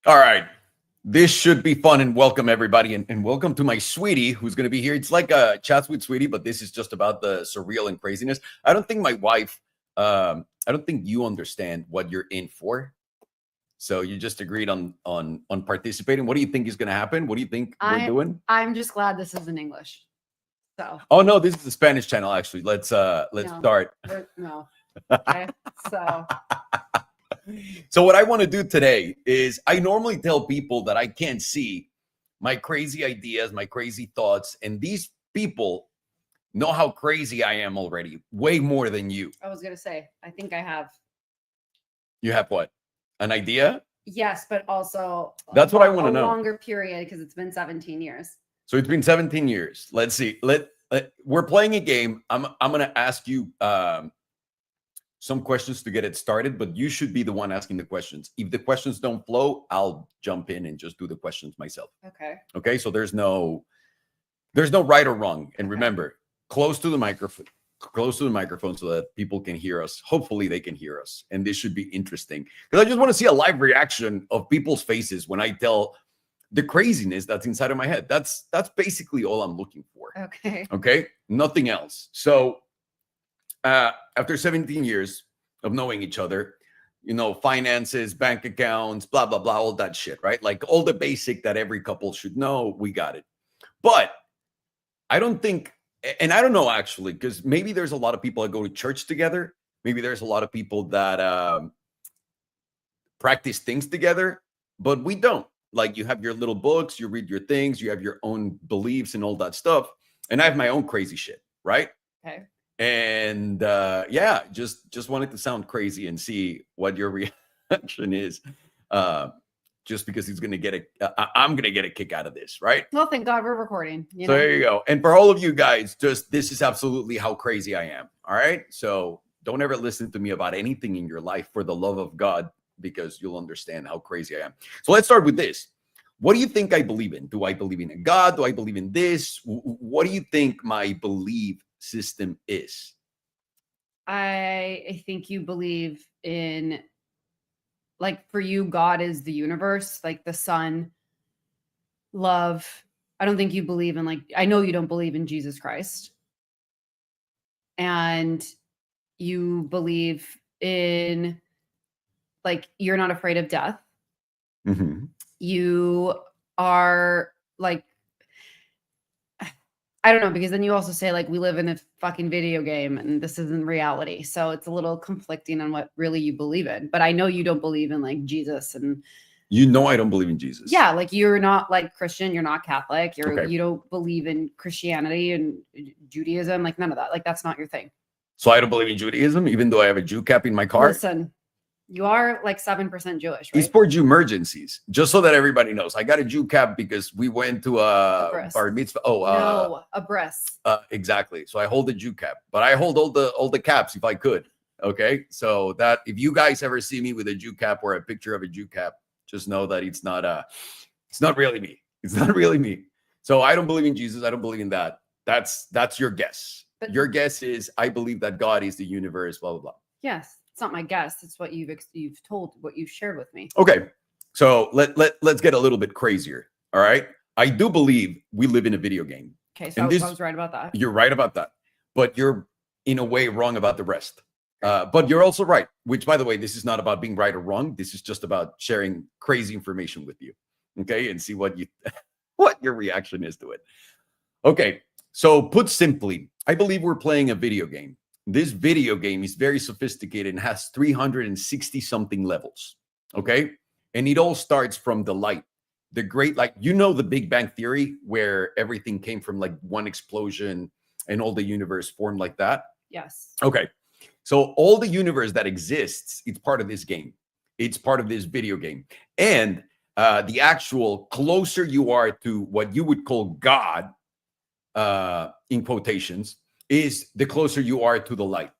All right. This should be fun, and welcome everybody, and welcome to my sweetie who's going to be here. It's like a chats with sweetie, but this is just about the surreal and craziness. I don't think my wife, I don't think you understand what you're in for. So you just agreed on participating. What do you think is going to happen? What do you think we're doing? I'm just glad this is in English. So. Oh no, this is the Spanish channel actually. Let's start. No. Okay. So what I want to do today is I normally tell people that I can't see my crazy ideas, my crazy thoughts, and these people know how crazy I am already, way more than you. I was going to say, I think I have. You have what? An idea? Yes, but also that's what I want to know. A longer period because it's been 17 years. So it's been 17 years. Let's see. We're playing a game. I'm going to ask you some questions to get it started, but you should be the one asking the questions. If the questions don't flow, I'll jump in and just do the questions myself. Okay. So there's no right or wrong. And remember, close to the microphone so that people can hear us. Hopefully they can hear us. And this should be interesting because I just want to see a live reaction of people's faces when I tell the craziness that's inside of my head. That's basically all I'm looking for. Okay. Nothing else. So after 17 years of knowing each other, finances, bank accounts, blah, blah, blah, all that shit, right? Like all the basic that every couple should know, we got it. But I don't think, and I don't know actually, because maybe there's a lot of people that go to church together. Maybe there's a lot of people that practice things together, but we don't. Like you have your little books, you read your things, you have your own beliefs and all that stuff. And I have my own crazy shit, right? Okay. And just wanted to sound crazy and see what your reaction is. Just because he's gonna get I'm gonna get a kick out of this, right? Well, thank God we're recording. So there you go. And for all of you guys, this is absolutely how crazy I am. All right. So don't ever listen to me about anything in your life, for the love of God, because you'll understand how crazy I am. So let's start with this. What do you think I believe in? Do I believe in a God? Do I believe in this? What do you think my belief system is? I think you believe in, like, for you, God is the universe, like the sun, love. I don't think you believe in, like, I know you don't believe in Jesus Christ. And you believe in, like, you're not afraid of death. Mm-hmm. You are, like, I don't know, because then you also say, like, we live in a fucking video game and this isn't reality. So it's a little conflicting on what really you believe in. But I know you don't believe in, like, Jesus. And I don't believe in Jesus. Yeah, like, you're not, like, Christian, you're not Catholic, you don't believe in Christianity and Judaism, like, none of that. Like, that's not your thing. So I don't believe in Judaism, even though I have a Jew cap in my car. Listen, you are like 7% Jewish, right? It's for Jew emergencies, just so that everybody knows. I got a Jew cap because we went to a bar mitzvah. No, a bris. Exactly. So I hold the Jew cap, but I hold all the caps if I could. Okay. So that if you guys ever see me with a Jew cap or a picture of a Jew cap, just know that it's not really me. It's not really me. So I don't believe in Jesus. I don't believe in that. That's your guess. But your guess is I believe that God is the universe, blah, blah, blah. Yes. It's not my guess. It's what you've told, what you've shared with me. Okay. So let's get a little bit crazier. All right. I do believe we live in a video game. Okay. So I was right about that. You're right about that. But you're in a way wrong about the rest. But you're also right, which, by the way, this is not about being right or wrong. This is just about sharing crazy information with you. Okay. And see what your reaction is to it. Okay. So put simply, I believe we're playing a video game. This video game is very sophisticated and has 360 something levels. Okay. And it all starts from the light, the great, like, the Big Bang Theory, where everything came from like one explosion and all the universe formed like that. Yes. Okay. So all the universe that exists, it's part of this game. It's part of this video game. And the actual closer you are to what you would call God, in quotations, is the closer you are to the light.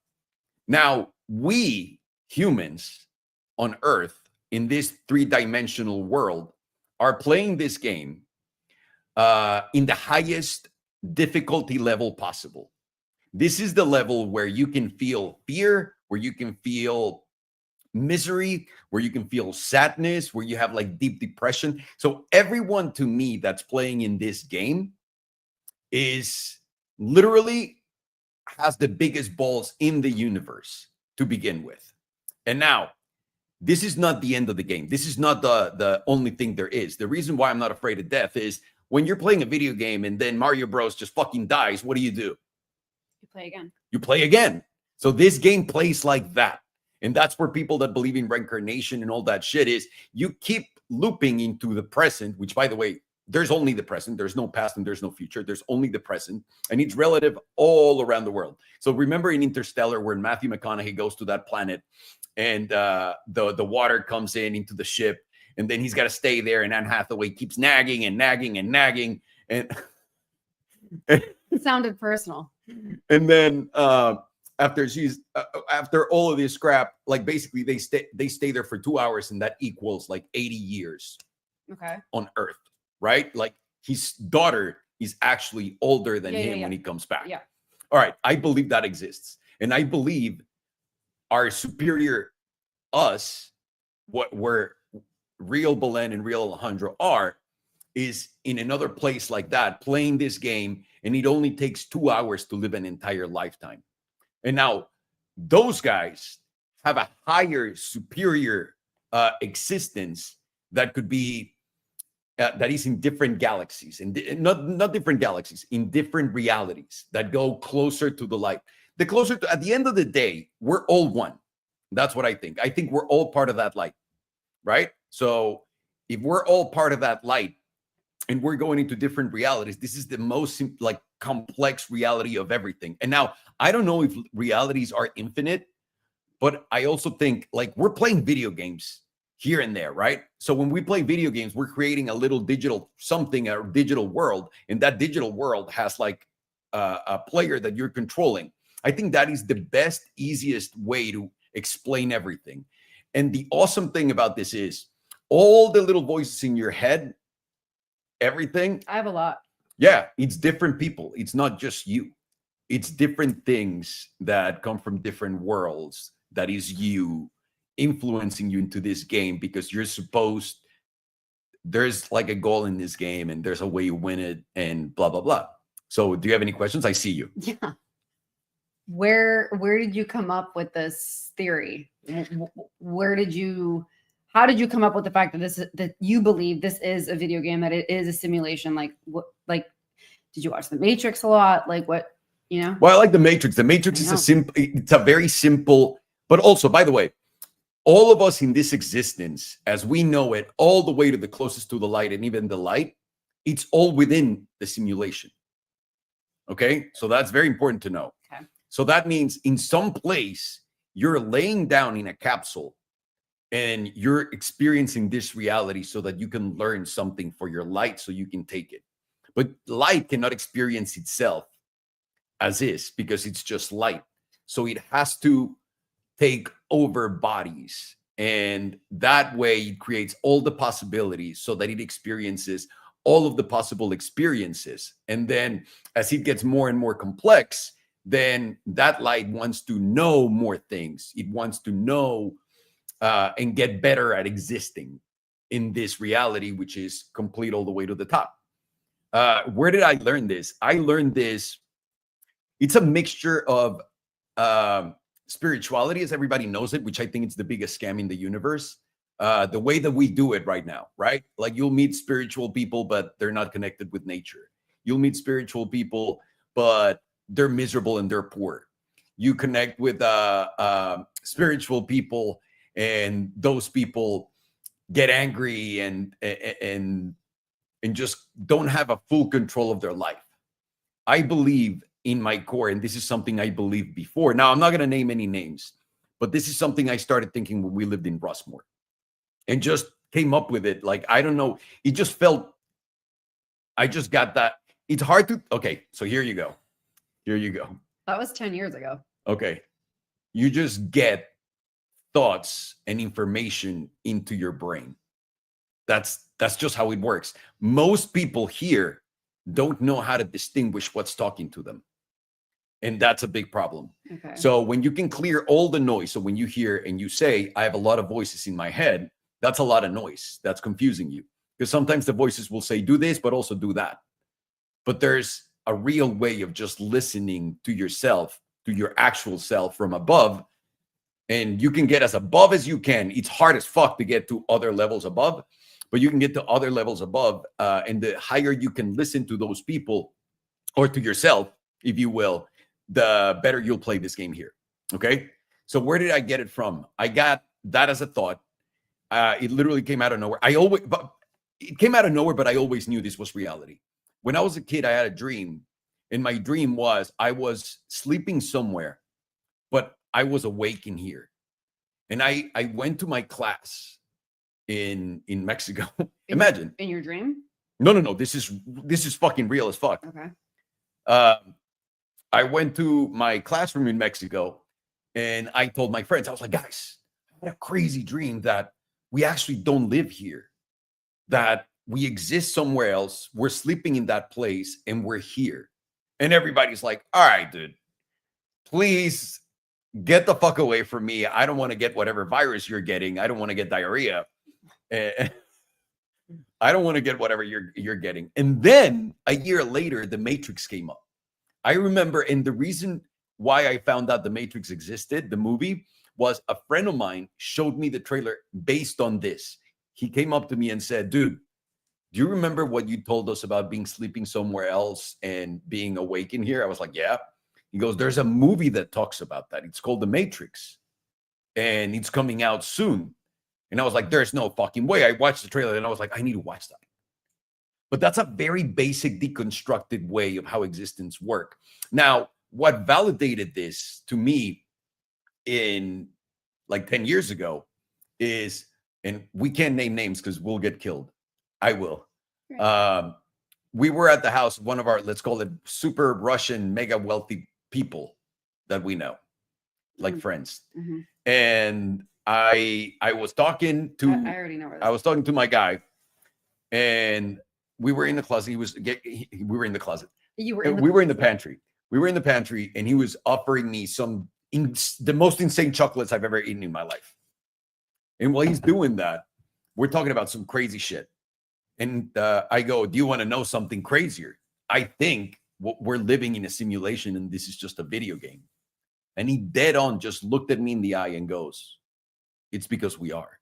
Now, we humans on Earth in this three-dimensional world are playing this game in the highest difficulty level possible. This is the level where you can feel fear, where you can feel misery, where you can feel sadness, where you have like deep depression. So everyone to me that's playing in this game is literally has the biggest balls in the universe to begin with. And now, this is not the end of the game. This is not the only thing there is. The reason why I'm not afraid of death is when you're playing a video game and then Mario Bros just fucking dies, what do? You play again. You play again. So this game plays like that. And that's where people that believe in reincarnation and all that shit is you keep looping into the present, which, by the way, there's only the present. There's no past and there's no future. There's only the present. And it's relative all around the world. So remember in Interstellar when Matthew McConaughey goes to that planet and the water comes into the ship and then he's got to stay there. And Anne Hathaway keeps nagging and nagging and nagging. And it sounded personal. And then after all of this crap, like basically they stay there for 2 hours and that equals like 80 years on Earth. Right? Like his daughter is actually older than him when he comes back. Yeah. All right. I believe that exists. And I believe our superior us, where real Belen and real Alejandro are, is in another place like that, playing this game. And it only takes 2 hours to live an entire lifetime. And now those guys have a higher, superior existence that could be that is in different galaxies, and not different galaxies, in different realities that go closer to the light. The closer to, at the end of the day, we're all one. That's what I think. I think we're all part of that light, right? So if we're all part of that light and we're going into different realities, this is the most like complex reality of everything. And now I don't know if realities are infinite, but I also think like we're playing video games here and there, right? So when we play video games, we're creating a little digital something, a digital world, and that digital world has like a player that you're controlling. I think that is the best, easiest way to explain everything. And the awesome thing about this is all the little voices in your head, everything. I have a lot. Yeah, it's different people. It's not just you. It's different things that come from different worlds. That is you influencing you into this game because there's like a goal in this game and there's a way you win it and blah, blah, blah. So do you have any questions? I see you. Yeah. Where did you come up with this theory? How did you come up with the fact that you believe this is a video game, that it is a simulation? Like did you watch The Matrix a lot? Like what, Well, I like The Matrix. The Matrix is it's a very simple, but also, by the way, all of us in this existence, as we know it, all the way to the closest to the light and even the light, it's all within the simulation. Okay? So that's very important to know. Okay. So that means in some place, you're laying down in a capsule and you're experiencing this reality so that you can learn something for your light so you can take it. But light cannot experience itself as is because it's just light. So it has to take over bodies, and that way it creates all the possibilities so that it experiences all of the possible experiences. And then as it gets more and more complex, then that light wants to know more things. It wants to know and get better at existing in this reality, which is complete all the way to the top. Where did I learn this? I learned this. It's a mixture of spirituality, as everybody knows it, which I think it's the biggest scam in the universe. The way that we do it right now, right? Like you'll meet spiritual people, but they're not connected with nature. You'll meet spiritual people, but they're miserable and they're poor. You connect with spiritual people, and those people get angry and just don't have a full control of their life. I believe in my core, and this is something I believed before. Now, I'm not going to name any names, but this is something I started thinking when we lived in Rossmore and just came up with it. Like, I don't know. It just felt, I just got that. It's hard to, okay, so here you go. Here you go. That was 10 years ago. Okay. You just get thoughts and information into your brain. That's just how it works. Most people here don't know how to distinguish what's talking to them. And that's a big problem. Okay. So when you can clear all the noise, so when you hear and you say, I have a lot of voices in my head, that's a lot of noise. That's confusing you. Because sometimes the voices will say, do this, but also do that. But there's a real way of just listening to yourself, to your actual self from above. And you can get as above as you can. It's hard as fuck to get to other levels above, but you can get to other levels above. And the higher you can listen to those people or to yourself, if you will, the better you'll play this game here. Okay. So where did I get it from? I got that as a thought. It literally came out of nowhere. It came out of nowhere, but I always knew this was reality. When I was a kid, I had a dream, and my dream was I was sleeping somewhere, but I was awake in here. And I went to my class in Mexico. Imagine. In your dream? No. This is fucking real as fuck. Okay. I went to my classroom in Mexico, and I told my friends, I was like, guys, I had a crazy dream that we actually don't live here, that we exist somewhere else. We're sleeping in that place, and we're here. And everybody's like, all right, dude, please get the fuck away from me. I don't want to get whatever virus you're getting. I don't want to get diarrhea. I don't want to get whatever you're getting. And then a year later, The Matrix came up. I remember, and the reason why I found out The Matrix existed, the movie, was a friend of mine showed me the trailer based on this. He came up to me and said, dude, do you remember what you told us about being sleeping somewhere else and being awake in here? I was like, yeah. He goes, there's a movie that talks about that. It's called The Matrix, and it's coming out soon. And I was like, there's no fucking way. I watched the trailer, and I was like, I need to watch that. But that's a very basic deconstructed way of how existence work. Now, what validated this to me in like 10 years ago is, and we can't name names because we'll get killed. I will. Right. We were at the house of one of our, let's call it super Russian, mega wealthy people that we know, like friends. Mm-hmm. And I was talking to, I already know where I was talking to my guy, and we were in the closet. We were in the closet. We were in the pantry. We were in the pantry, and he was offering me the most insane chocolates I've ever eaten in my life. And while he's doing that, we're talking about some crazy shit. And I go, do you want to know something crazier? I think we're living in a simulation, and this is just a video game. And he dead on just looked at me in the eye and goes, it's because we are.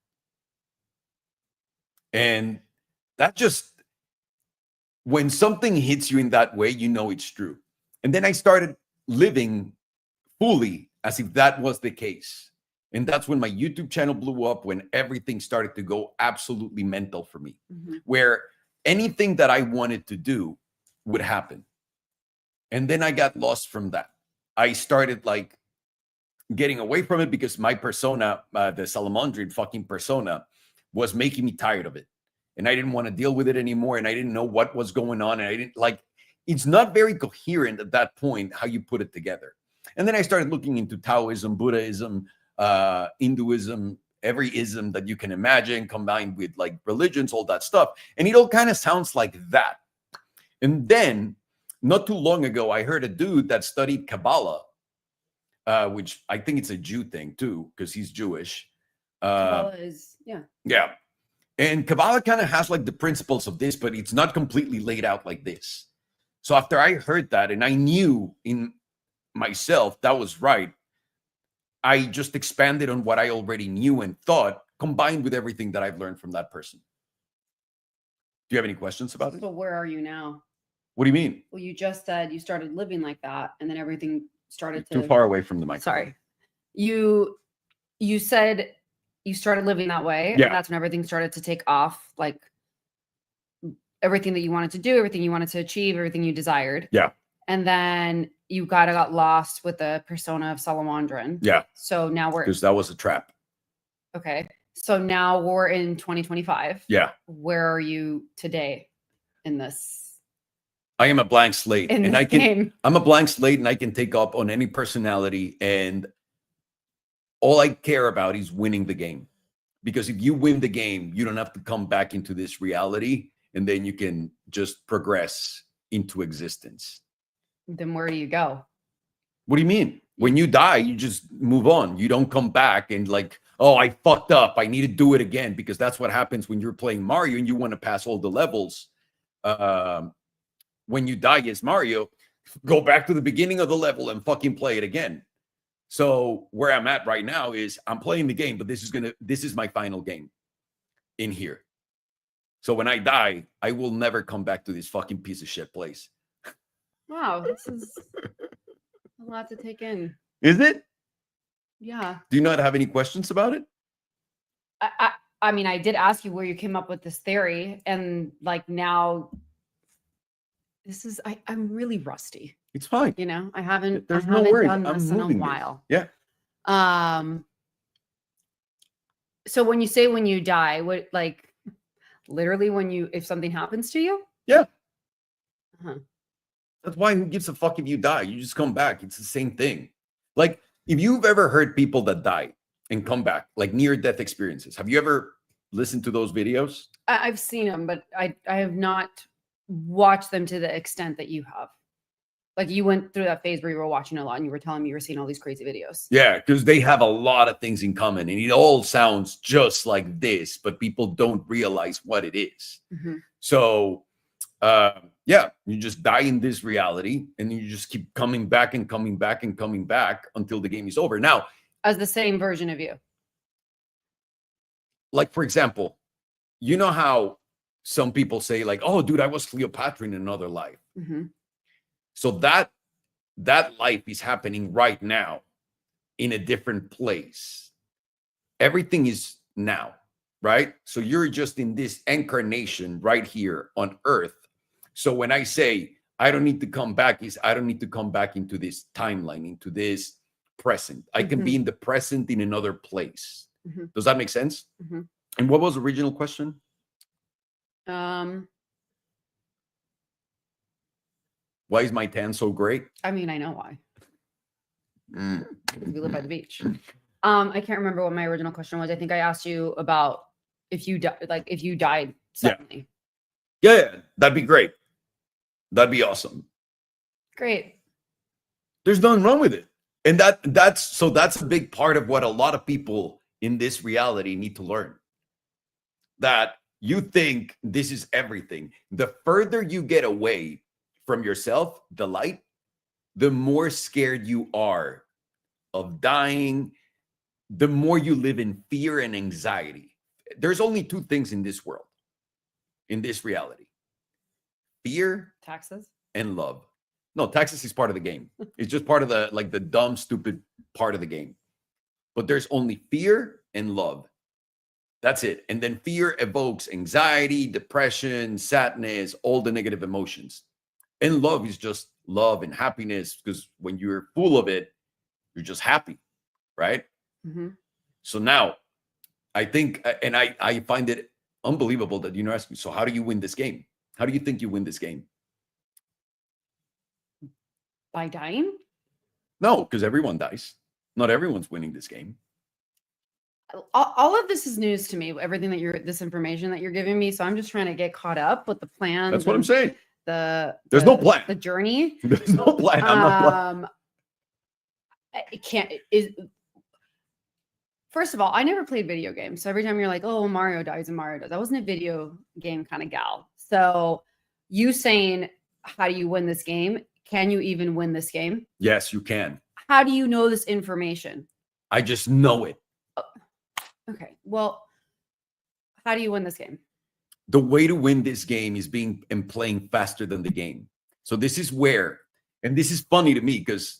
And that just, when something hits you in that way, you know it's true. And then I started living fully as if that was the case. And that's when my YouTube channel blew up, when everything started to go absolutely mental for me, where anything that I wanted to do would happen. And then I got lost from that. I started like getting away from it because my persona, the Salamandrian fucking persona, was making me tired of it. And I didn't want to deal with it anymore. And I didn't know what was going on. And I didn't like, it's not very coherent at that point, how you put it together. And then I started looking into Taoism, Buddhism, Hinduism, every ism that you can imagine, combined with like religions, all that stuff. And it all kind of sounds like that. And then not too long ago, I heard a dude that studied Kabbalah, which I think it's a Jew thing too, because he's Jewish. Kabbalah is, yeah. Yeah. And Kabbalah kind of has like the principles of this, but it's not completely laid out like this. So after I heard that, and I knew in myself that was right, I just expanded on what I already knew and thought, combined with everything that I've learned from that person. Do you have any questions about it? So where are you now? What do you mean? Well, you just said you started living like that, and then everything started to... Too far away from the microphone. Sorry. You said you started living that way, yeah. And that's when everything started to take off, like everything that you wanted to do, everything you wanted to achieve, everything you desired. Yeah. And then you got lost with the persona of Salamandran. Yeah. So now because that was a trap. Okay. So now we're in 2025. Yeah. Where are you today in this? I am a blank slate, and I'm a blank slate, and I can take up on any personality, and all I care about is winning the game. Because if you win the game, you don't have to come back into this reality, and then you can just progress into existence. Then where do you go? What do you mean? When you die, you just move on. You don't come back and like, oh, I fucked up. I need to do it again, because that's what happens when you're playing Mario and you want to pass all the levels. When you die as Mario, go back to the beginning of the level and fucking play it again. So where I'm at right now is I'm playing the game, but this is my final game in here. So when I die, I will never come back to this fucking piece of shit place. Wow, this is a lot to take in. Is it? Yeah. Do you not have any questions about it? I mean, I did ask you where you came up with this theory, and like now, I'm really rusty. It's fine. You know, I haven't no worries. done this in a while. Yeah. So when you say when you die, what, like literally if something happens to you? Yeah. Uh-huh. That's why who gives a fuck if you die? You just come back. It's the same thing. Like if you've ever heard people that die and come back, like near-death experiences, have you ever listened to those videos? I've seen them, but I have not watched them to the extent that you have. Like you went through that phase where you were watching a lot and you were telling me you were seeing all these crazy videos. Yeah, because they have a lot of things in common and it all sounds just like this, but people don't realize what it is. Mm-hmm. So, yeah, you just die in this reality and you just keep coming back and coming back and coming back until the game is over. Now, as the same version of you. Like, for example, you know how some people say like, oh, dude, I was Cleopatra in another life. Mm-hmm. So that life is happening right now in a different place. Everything is now, right? So you're just in this incarnation right here on Earth. So when I say I don't need to come back, I don't need to come back into this timeline, into this present. I can be in the present in another place. Mm-hmm. Does that make sense? Mm-hmm. And what was the original question? Why is my tan so great? I mean, I know why. We live by the beach. I can't remember what my original question was. I think I asked you about if you died suddenly. Yeah, that'd be great. That'd be awesome. Great. There's nothing wrong with it. And that's a big part of what a lot of people in this reality need to learn. That you think this is everything. The further you get away from yourself, the light, the more scared you are of dying, the more you live in fear and anxiety. There's only two things in this world, in this reality: fear, taxes, and love. No, taxes is part of the game. It's just part of the dumb, stupid part of the game. But there's only fear and love. That's it. And then fear evokes anxiety, depression, sadness, all the negative emotions. And love is just love and happiness, because when you're full of it, you're just happy, right? Mm-hmm. So now I think, and I find it unbelievable that you're asking, so how do you win this game? How do you think you win this game? By dying? No, because everyone dies. Not everyone's winning this game. All of this is news to me, everything this information that you're giving me. So I'm just trying to get caught up with the plan. That's what I'm saying. There's no plan. The journey. There's no plan. I'm not First of all, I never played video games. So every time you're like, oh, Mario dies and Mario does, I wasn't a video game kind of gal. So you saying, how do you win this game? Can you even win this game? Yes, you can. How do you know this information? I just know it. Okay. Well, how do you win this game? The way to win this game is playing faster than the game. So this is where, and this is funny to me because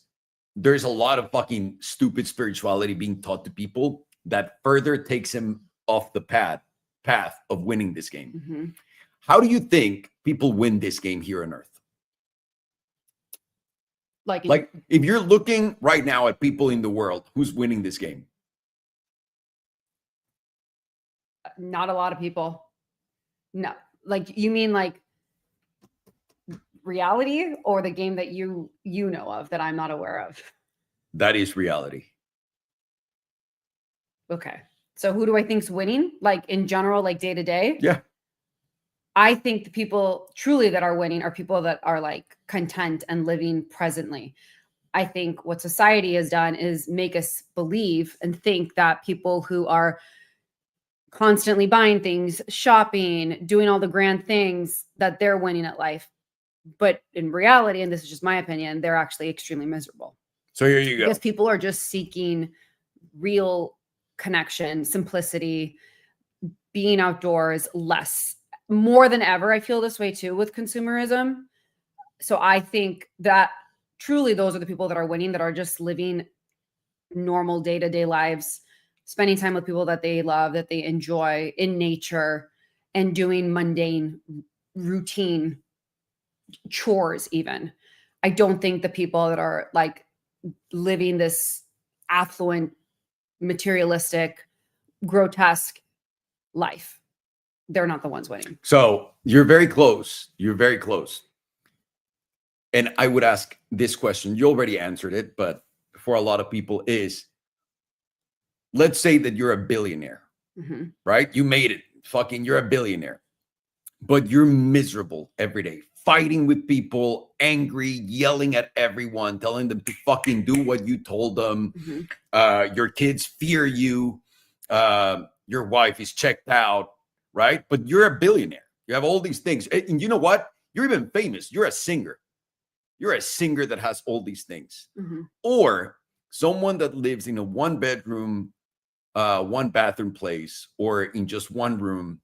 there's a lot of fucking stupid spirituality being taught to people that further takes him off the path of winning this game. Mm-hmm. How do you think people win this game here on Earth? Like if you're looking right now at people in the world, who's winning this game? Not a lot of people. No, like you mean like reality or the game that you know of that I'm not aware of? That is reality. Okay. So who do I think's winning? Like in general, like day to day? Yeah. I think the people truly that are winning are people that are like content and living presently. I think what society has done is make us believe and think that people who are constantly buying things, shopping, doing all the grand things, that they're winning at life. But in reality, and this is just my opinion, they're actually extremely miserable. So here you go. Because people are just seeking real connection, simplicity, being outdoors less, more than ever. I feel this way too with consumerism. So I think that truly those are the people that are winning, that are just living normal day-to-day lives, spending time with people that they love, that they enjoy, in nature, and doing mundane, routine chores even. I don't think the people that are like living this affluent, materialistic, grotesque life, they're not the ones winning. So you're very close. You're very close. And I would ask this question. You already answered it, but for a lot of people is, let's say that you're a billionaire, right? You made it. Fucking, you're a billionaire, but you're miserable every day, fighting with people, angry, yelling at everyone, telling them to fucking do what you told them. Your kids fear you. Your wife is checked out, right? But you're a billionaire. You have all these things. And you know what? You're even famous. You're a singer. You're a singer that has all these things. Or someone that lives in a one bedroom, one bathroom place, or in just one room,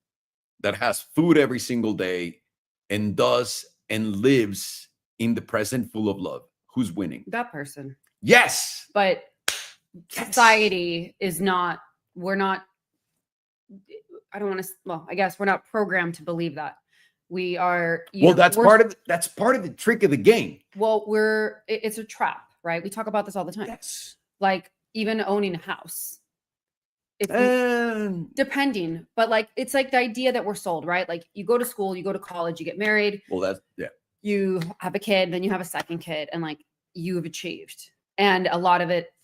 that has food every single day and does and lives in the present full of love. Who's winning? That person. Yes. But society is not, we're not, I don't want to, well, I guess we're not programmed to believe that. We are, well, that's part of the trick of the game. Well, it's a trap, right? We talk about this all the time. Yes. Like even owning a house. It's depending, but like, it's like the idea that we're sold, right? Like you go to school, you go to college, you get married. Well, that's, yeah. You have a kid, then you have a second kid, and like you have achieved. And a lot of it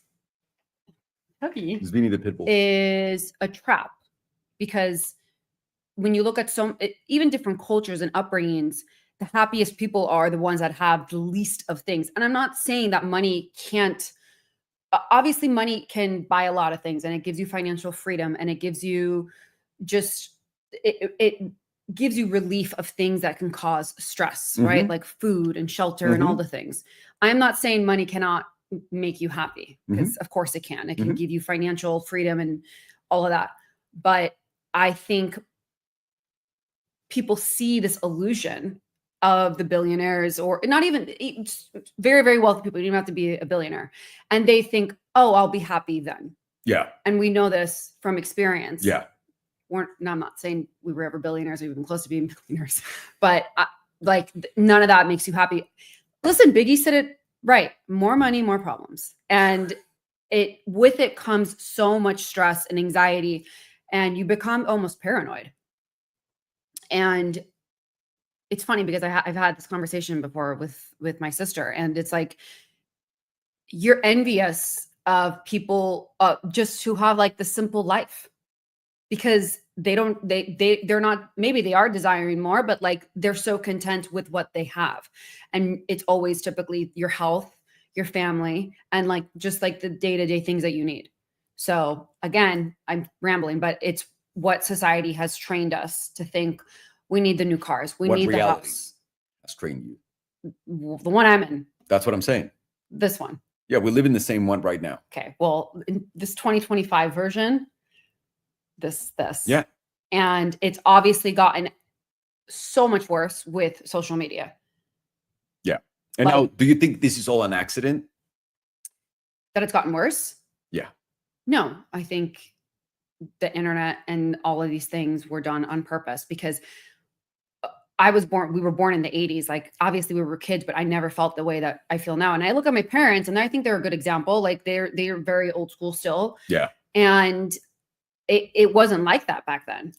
is Vinny the Pitbull, is a trap, because when you look at even different cultures and upbringings, the happiest people are the ones that have the least of things. And I'm not saying that money can't, obviously money can buy a lot of things, and it gives you financial freedom, and it gives you just, it gives you relief of things that can cause stress, right? Like food and shelter and all the things. I'm not saying money cannot make you happy, because of course it can. It can give you financial freedom and all of that. But I think people see this illusion of the billionaires, or not even very, very wealthy people. You don't even have to be a billionaire. And they think, oh, I'll be happy then. Yeah. And we know this from experience. Yeah. I'm not saying we were ever billionaires or even close to being billionaires, but like none of that makes you happy. Listen, Biggie said it right. More money, more problems. And with it comes so much stress and anxiety, and you become almost paranoid. And it's funny because I've had this conversation before with my sister, and it's like, you're envious of people just who have like the simple life, because they're not, maybe they are desiring more, but like they're so content with what they have. And it's always typically your health, your family, and like just like the day-to-day things that you need. So again, I'm rambling, but it's what society has trained us to think. We need the new cars. We need the house. Has trained you. The one I'm in. That's what I'm saying. This one. Yeah, we live in the same one right now. Okay. Well, in this 2025 version, this. Yeah. And it's obviously gotten so much worse with social media. Yeah. And now, do you think this is all an accident? That it's gotten worse? Yeah. No, I think the internet and all of these things were done on purpose, because we were born in the 80s. Like obviously we were kids, but I never felt the way that I feel now. And I look at my parents, and I think they're a good example. Like they're very old school still. Yeah. And it wasn't like that back then.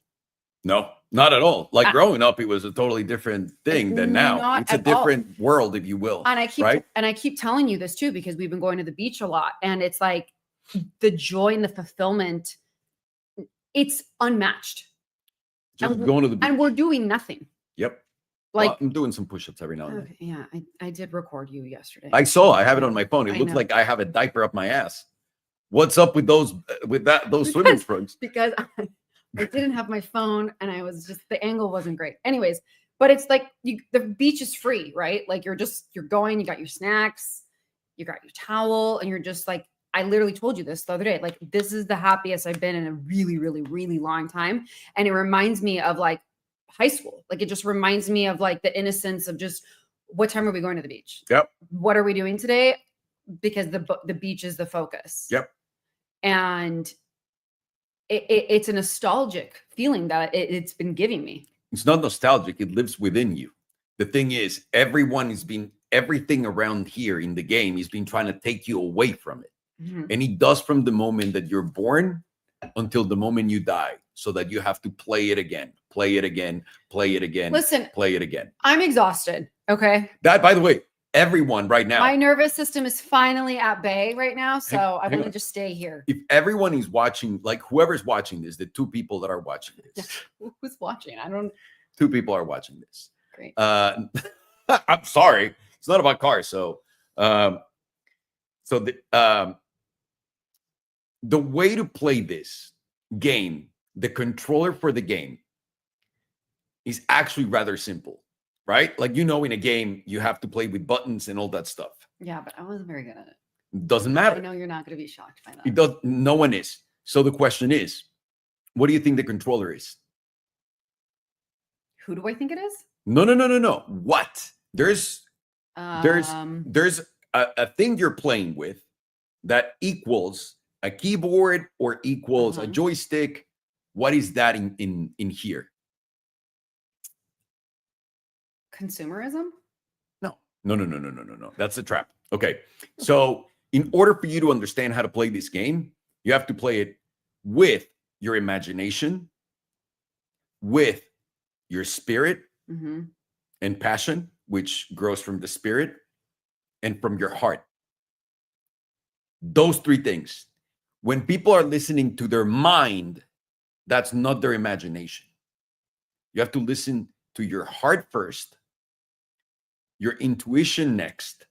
No, not at all. Like growing up, it was a totally different thing than now. It's a different world, if you will. And I keep telling you this too, because we've been going to the beach a lot, and it's like the joy and the fulfillment, it's unmatched. Just going to the beach. And we're doing nothing. Yep. Like, Well, I'm doing some push-ups every now and then. okay, yeah, I did record you yesterday. I saw. I have it on my phone. It I looks know. like I have a diaper up my ass. What's up with those swimming trunks? Because I didn't have my phone and I was just, the angle wasn't great. Anyways, but it's like the beach is free, right? Like you're going, you got your snacks, you got your towel, and you're just like, I literally told you this the other day. Like, this is the happiest I've been in a really, really, really long time. And it reminds me of like high school. Like, it just reminds me of like the innocence of just, what time are we going to the beach? Yep. What are we doing today? Because the beach is the focus. Yep. And it's a nostalgic feeling that it's been giving me. It's not nostalgic. It lives within you. The thing is, everything around here in the game is been trying to take you away from it. Mm-hmm. And it does from the moment that you're born until the moment you die, so that you have to play it again, play it again, play it again. Listen, play it again. I'm exhausted. Okay. That, by the way, everyone right now. My nervous system is finally at bay right now. So I want to just stay here. If everyone is watching, like whoever's watching this, the two people that are watching this. Who's watching? Two people are watching this. Great. I'm sorry. It's not about cars. So the way to play this game, the controller for the game, is actually rather simple, right? Like, in a game, you have to play with buttons and all that stuff. Yeah, but I wasn't very good at it. Doesn't matter. I know you're not going to be shocked by that. It does. No one is. So the question is, what do you think the controller is? Who do I think it is? No. What? There's a thing you're playing with that equals a keyboard or equals a joystick. What is that in here? Consumerism? No. That's a trap. Okay. So in order for you to understand how to play this game, you have to play it with your imagination, with your spirit and passion, which grows from the spirit, and from your heart. Those three things. When people are listening to their mind, that's not their imagination. You have to listen to your heart first, your intuition next,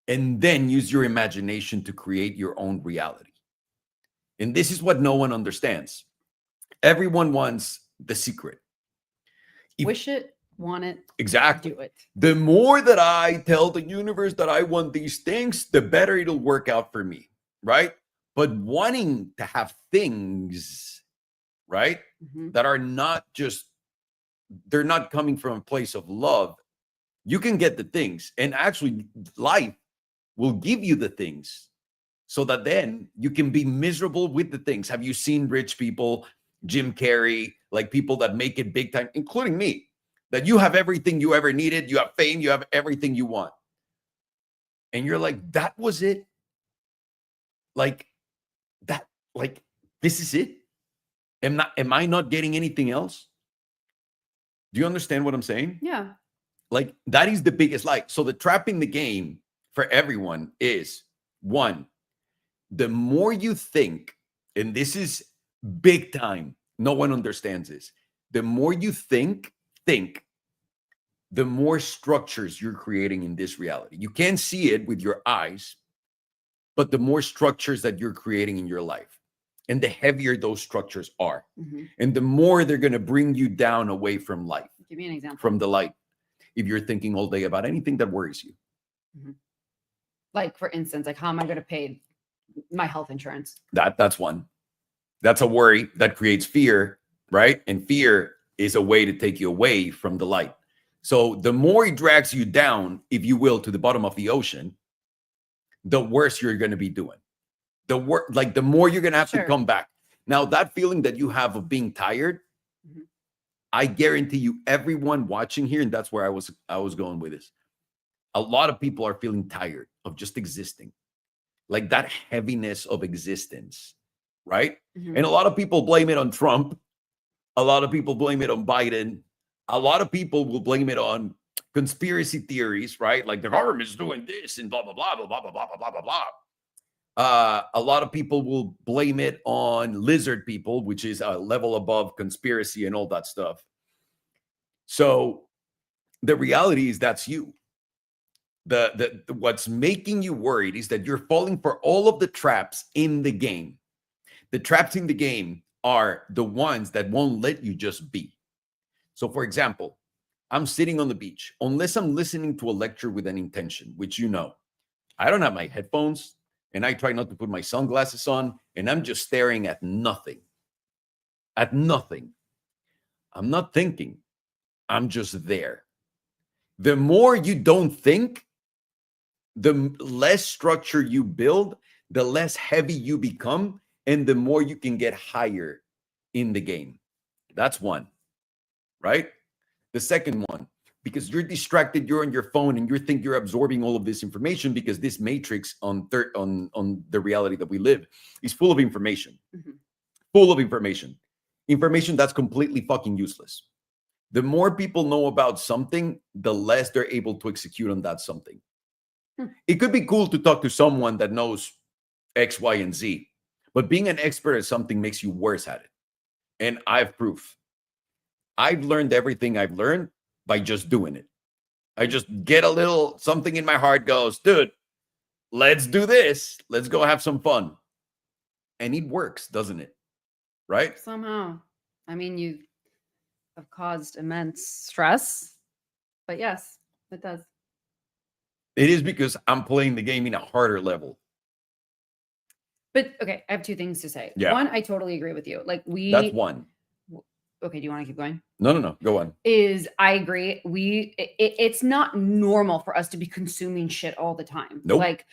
and then use your imagination to create your own reality. And this is what no one understands. Everyone wants the secret. Wish it, want it, exactly. Do it. The more that I tell the universe that I want these things, the better it'll work out for me, right? But wanting to have things, right, that are not just, they're not coming from a place of love. You can get the things, and actually life will give you the things so that then you can be miserable with the things. Have you seen rich people, Jim Carrey, like people that make it big time, including me, that you have everything you ever needed, you have fame, you have everything you want. And you're like, that was it? Like that, like, this is it? Am I not getting anything else? Do you understand what I'm saying? Yeah. Like, that is the biggest lie. So the trap in the game for everyone is, one, the more you think, and this is big time, no one understands this. The more you think, the more structures you're creating in this reality. You can't see it with your eyes, but the more structures that you're creating in your life, and the heavier those structures are, and the more they're going to bring you down away from life. Give me an example. From the light. If you're thinking all day about anything that worries you. Like, for instance, like, how am I going to pay my health insurance? That's one. That's a worry that creates fear, right? And fear is a way to take you away from the light. So the more it drags you down, if you will, to the bottom of the ocean, the worse you're going to be doing. The more you're going to have to come back. Now, that feeling that you have of being tired, I guarantee you, everyone watching here, and that's where I was going with this. A lot of people are feeling tired of just existing, like that heaviness of existence, right? And a lot of people blame it on Trump. A lot of people blame it on Biden. A lot of people will blame it on conspiracy theories, right? Like the government is doing this and blah, blah, blah, blah, blah, blah, blah, blah, blah, blah. A lot of people will blame it on lizard people, which is a level above conspiracy and all that stuff. So the reality is that's you. The what's making you worried is that you're falling for all of the traps in the game. The traps in the game are the ones that won't let you just be. So, for example, I'm sitting on the beach. Unless I'm listening to a lecture with an intention, which I don't have my headphones, and I try not to put my sunglasses on, and I'm just staring at nothing. At nothing. I'm not thinking. I'm just there. The more you don't think, the less structure you build, the less heavy you become, and the more you can get higher in the game. That's one, right? The second one, because you're distracted, you're on your phone, and you think you're absorbing all of this information because this matrix on the reality that we live is full of information. Mm-hmm. Full of information. Information that's completely fucking useless. The more people know about something, the less they're able to execute on that something. It could be cool to talk to someone that knows X, Y, and Z, but being an expert at something makes you worse at it. And I have proof. I've learned everything I've learned by just doing it. I just get a little something in my heart goes, dude, let's do this. Let's go have some fun. And it works, doesn't it? Right? Somehow. I mean, you have caused immense stress, but yes, it does. It is because I'm playing the game in a harder level. But okay, I have two things to say. Yeah. One, I totally agree with you. Like That's one. Okay, do you want to keep going? No. Go on. I agree. It's not normal for us to be consuming shit all the time. Nope. Like,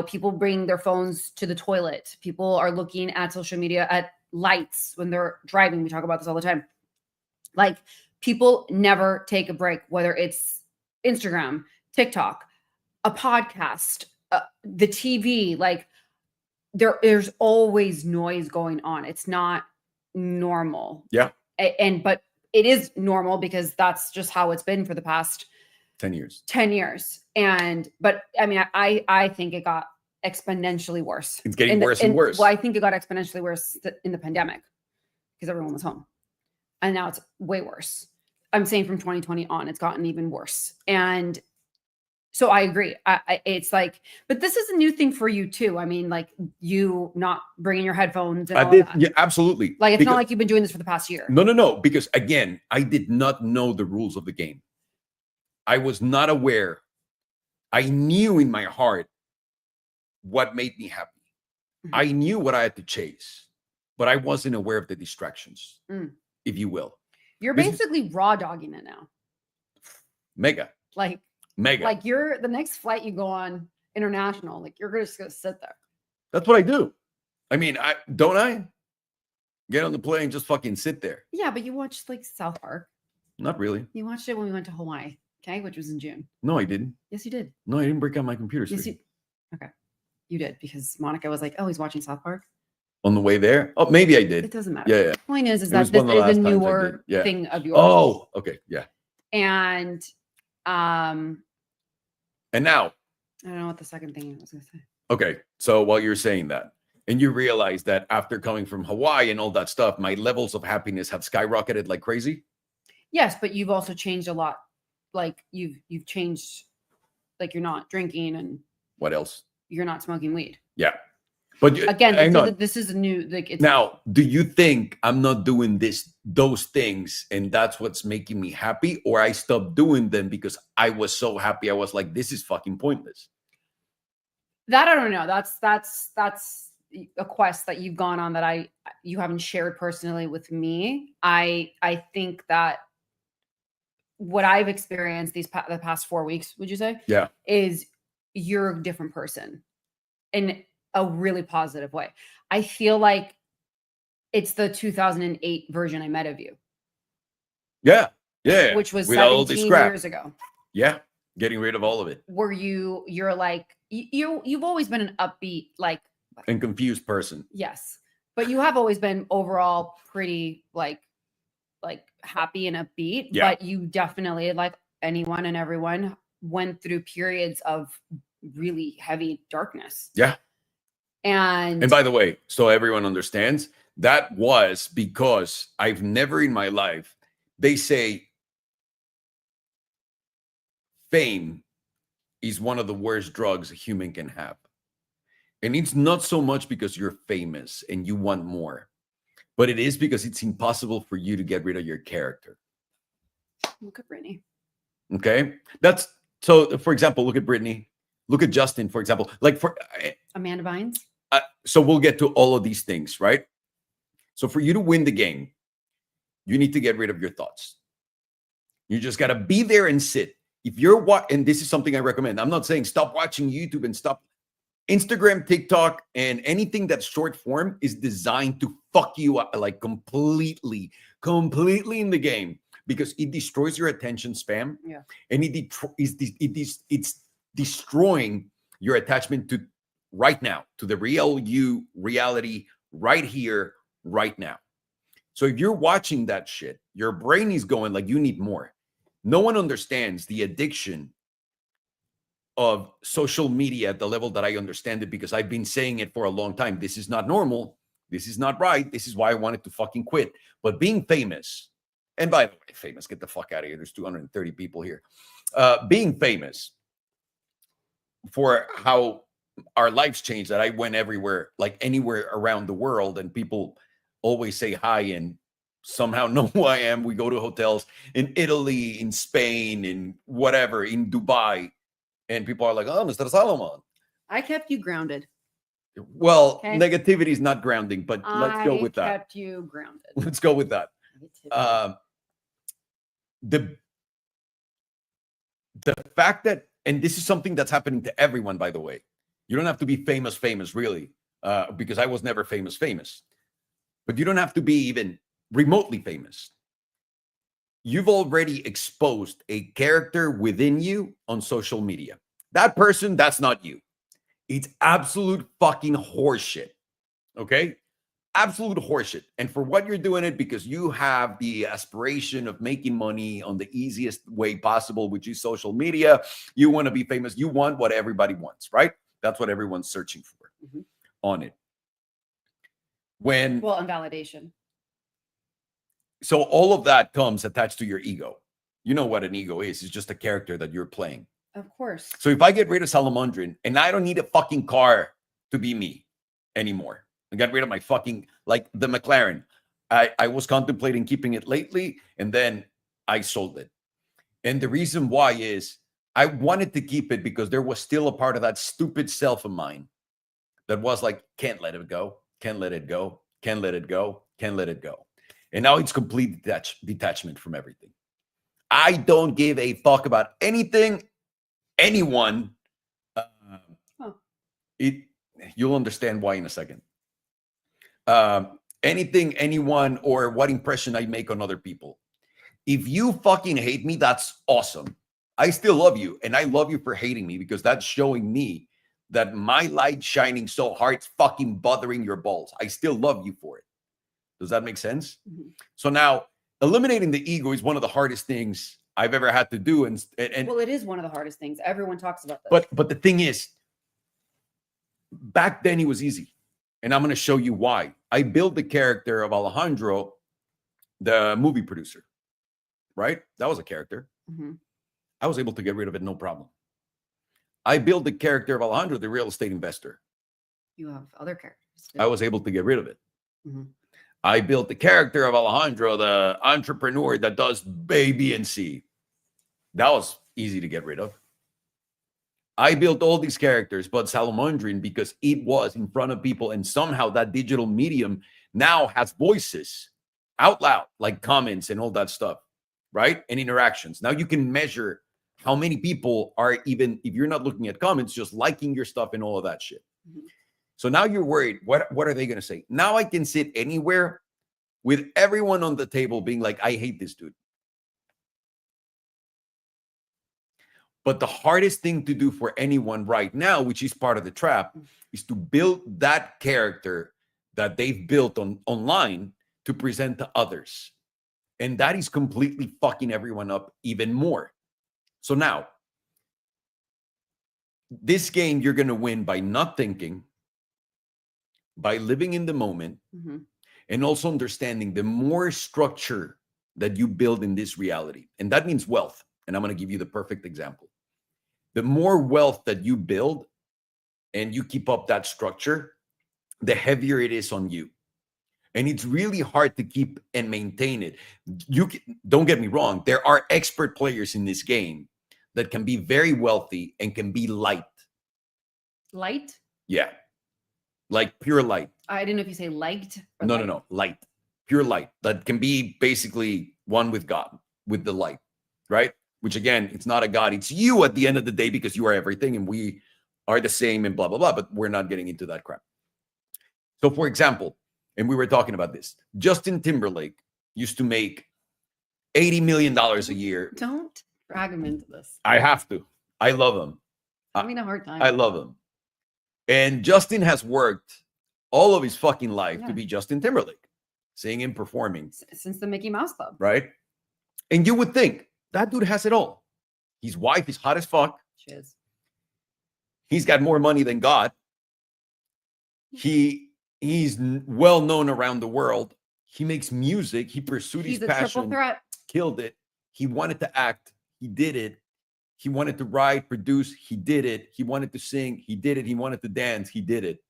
people bring their phones to the toilet. People are looking at social media at lights when they're driving. We talk about this all the time. Like, people never take a break, whether it's Instagram, TikTok, a podcast, the TV. Like, there's always noise going on. It's not normal. Yeah. But it is normal because that's just how it's been for the past 10 years. But I mean, I think it got exponentially worse. It's getting worse and worse. Well, I think it got exponentially worse in the pandemic because everyone was home. And now it's way worse. I'm saying from 2020 on, it's gotten even worse. And so I agree. It's like, but this is a new thing for you too. I mean, like, you not bringing your headphones and all that. Yeah, absolutely. Like, it's not like you've been doing this for the past year. No. Because again, I did not know the rules of the game. I was not aware. I knew in my heart what made me happy. Mm-hmm. I knew what I had to chase, but I wasn't aware of the distractions, if you will. You're basically raw dogging it now. Mega. Like, you're the next flight you go on international, like, you're just gonna sit there. That's what I do. I mean, I get on the plane and just fucking sit there. Yeah, but you watched like South Park. Not really. You watched it when we went to Hawaii, okay, which was in June. No, I didn't. Yes, you did. No, I didn't break out my computer screen. Okay, you did, because Monica was like, "Oh, he's watching South Park." On the way there? Oh, maybe I did. It doesn't matter. Yeah. The point is that this is a newer thing of yours. Oh, okay, yeah. And now, I don't know what the second thing I was going to say. Okay, so while you're saying that, and you realize that after coming from Hawaii and all that stuff, my levels of happiness have skyrocketed like crazy. Yes, but you've also changed a lot. Like, you've changed. Like, you're not drinking, and what else? You're not smoking weed. Yeah, but again, this is a new. Like, it's now. Do you think I'm not doing those things, and that's what's making me happy, or I stopped doing them because I was so happy? I was like, this is fucking pointless. That I don't know. That's a quest that you've gone on that you haven't shared personally with me. I think that what I've experienced the past 4 weeks, would you say? Yeah. Is you're a different person in a really positive way. I feel like it's the 2008 version I met of you. Yeah. Which was 17 years ago. Yeah. Getting rid of all of it. Were you're like, you've always been an upbeat, like, and confused person. Yes. But you have always been overall pretty like happy and upbeat. Yeah. But you definitely, like anyone and everyone, went through periods of really heavy darkness. Yeah. And by the way, so everyone understands, that was because I've never in my life, they say fame is one of the worst drugs a human can have. And it's not so much because you're famous and you want more, but it is because it's impossible for you to get rid of your character. Look at Brittany. Okay. That's so, for example, look at Brittany, look at Justin, for example, like for Amanda Bynes. So we'll get to all of these things, right? So for you to win the game, you need to get rid of your thoughts. You just got to be there and sit. If you're and this is something I recommend. I'm not saying stop watching YouTube and stop. Instagram, TikTok, and anything that's short form is designed to fuck you up like completely in the game, because it destroys your attention span. Yeah. And it's destroying your attachment to right now, to the real you, reality, right here, right now. So if you're watching that shit, your brain is going like, you need more. No one understands the addiction of social media at the level that I understand it, because I've been saying it for a long time. This is not normal. This is not right. This is why I wanted to fucking quit. But being famous, and by the way, famous, get the fuck out of here. There's 230 people here. Being famous for how our lives changed, that I went everywhere, like anywhere around the world, and people always say hi and somehow know who I am. We go to hotels in Italy, in Spain, in whatever, in Dubai. And people are like, oh, Mr. Salomon. I kept you grounded. Well, Okay. negativity is not grounding, but let's go with that. I kept you grounded. Let's go with that. The fact that, and this is something that's happening to everyone, by the way. You don't have to be famous, really, because I was never famous. But you don't have to be even remotely famous. You've already exposed a character within you on social media. That person, that's not you. It's absolute fucking horseshit. Okay? Absolute horseshit. And for what you're doing it, because you have the aspiration of making money on the easiest way possible, which is social media. You want to be famous. You want what everybody wants, right? That's what everyone's searching for on it. And validation. So all of that comes attached to your ego. You know what an ego is. It's just a character that you're playing. Of course. So if I get rid of Salamandrin, and I don't need a fucking car to be me anymore. I got rid of my fucking, like the McLaren. I was contemplating keeping it lately, and then I sold it. And the reason why is I wanted to keep it because there was still a part of that stupid self of mine that was like, can't let it go, can't let it go, can't let it go, can't let it go. And now it's complete detachment from everything. I don't give a fuck about anything, anyone. You'll understand why in a second. Anything, anyone, or what impression I make on other people. If you fucking hate me, that's awesome. I still love you, and I love you for hating me, because that's showing me that my light shining so hard, it's fucking bothering your balls. I still love you for it. Does that make sense? Mm-hmm. So now, eliminating the ego is one of the hardest things I've ever had to do. And well, it is one of the hardest things. Everyone talks about this. But the thing is, back then it was easy. And I'm going to show you why. I built the character of Alejandro, the movie producer, right? That was a character. Mm-hmm. I was able to get rid of it, no problem. I built the character of Alejandro, the real estate investor. You have other characters too. I was able to get rid of it. Mm-hmm. I built the character of Alejandro, the entrepreneur that does A, B, and C. That was easy to get rid of. I built all these characters, but Salamandrin, because it was in front of people, and somehow that digital medium now has voices out loud, like comments and all that stuff, right? And interactions. Now you can measure how many people are, even if you're not looking at comments, just liking your stuff and all of that shit. Mm-hmm. So now you're worried, what are they going to say? Now I can sit anywhere with everyone on the table being like, I hate this dude. But the hardest thing to do for anyone right now, which is part of the trap, is to build that character that they've built online to present to others. And that is completely fucking everyone up even more. So now, this game you're going to win by not thinking, by living in the moment, mm-hmm. and also understanding the more structure that you build in this reality. And that means wealth. And I'm going to give you the perfect example. the more wealth that you build and you keep up that structure, the heavier it is on you. And it's really hard to keep and maintain it. Don't get me wrong, there are expert players in this game that can be very wealthy and can be light. Light? Yeah. Like pure light. I didn't know if you say liked. Or no. Light. Pure light. That can be basically one with God, with the light, right? Which again, it's not a God. It's you at the end of the day because you are everything and we are the same and blah, blah, blah. But we're not getting into that crap. So for example, and we were talking about this, Justin Timberlake used to make $80 million a year. Don't drag him into this. I have to. I love him. I'm having a hard time. I love him. And Justin has worked all of his fucking life to be Justin Timberlake, singing, performing. Since the Mickey Mouse Club. Right? And you would think, that dude has it all. His wife is hot as fuck. She is. He's got more money than God. He's well known around the world. He makes music. He pursued his passion. He's a triple threat. Killed it. He wanted to act. He did it. He wanted to write, produce. He did it. He wanted to sing. He did it. He wanted to dance. He did it.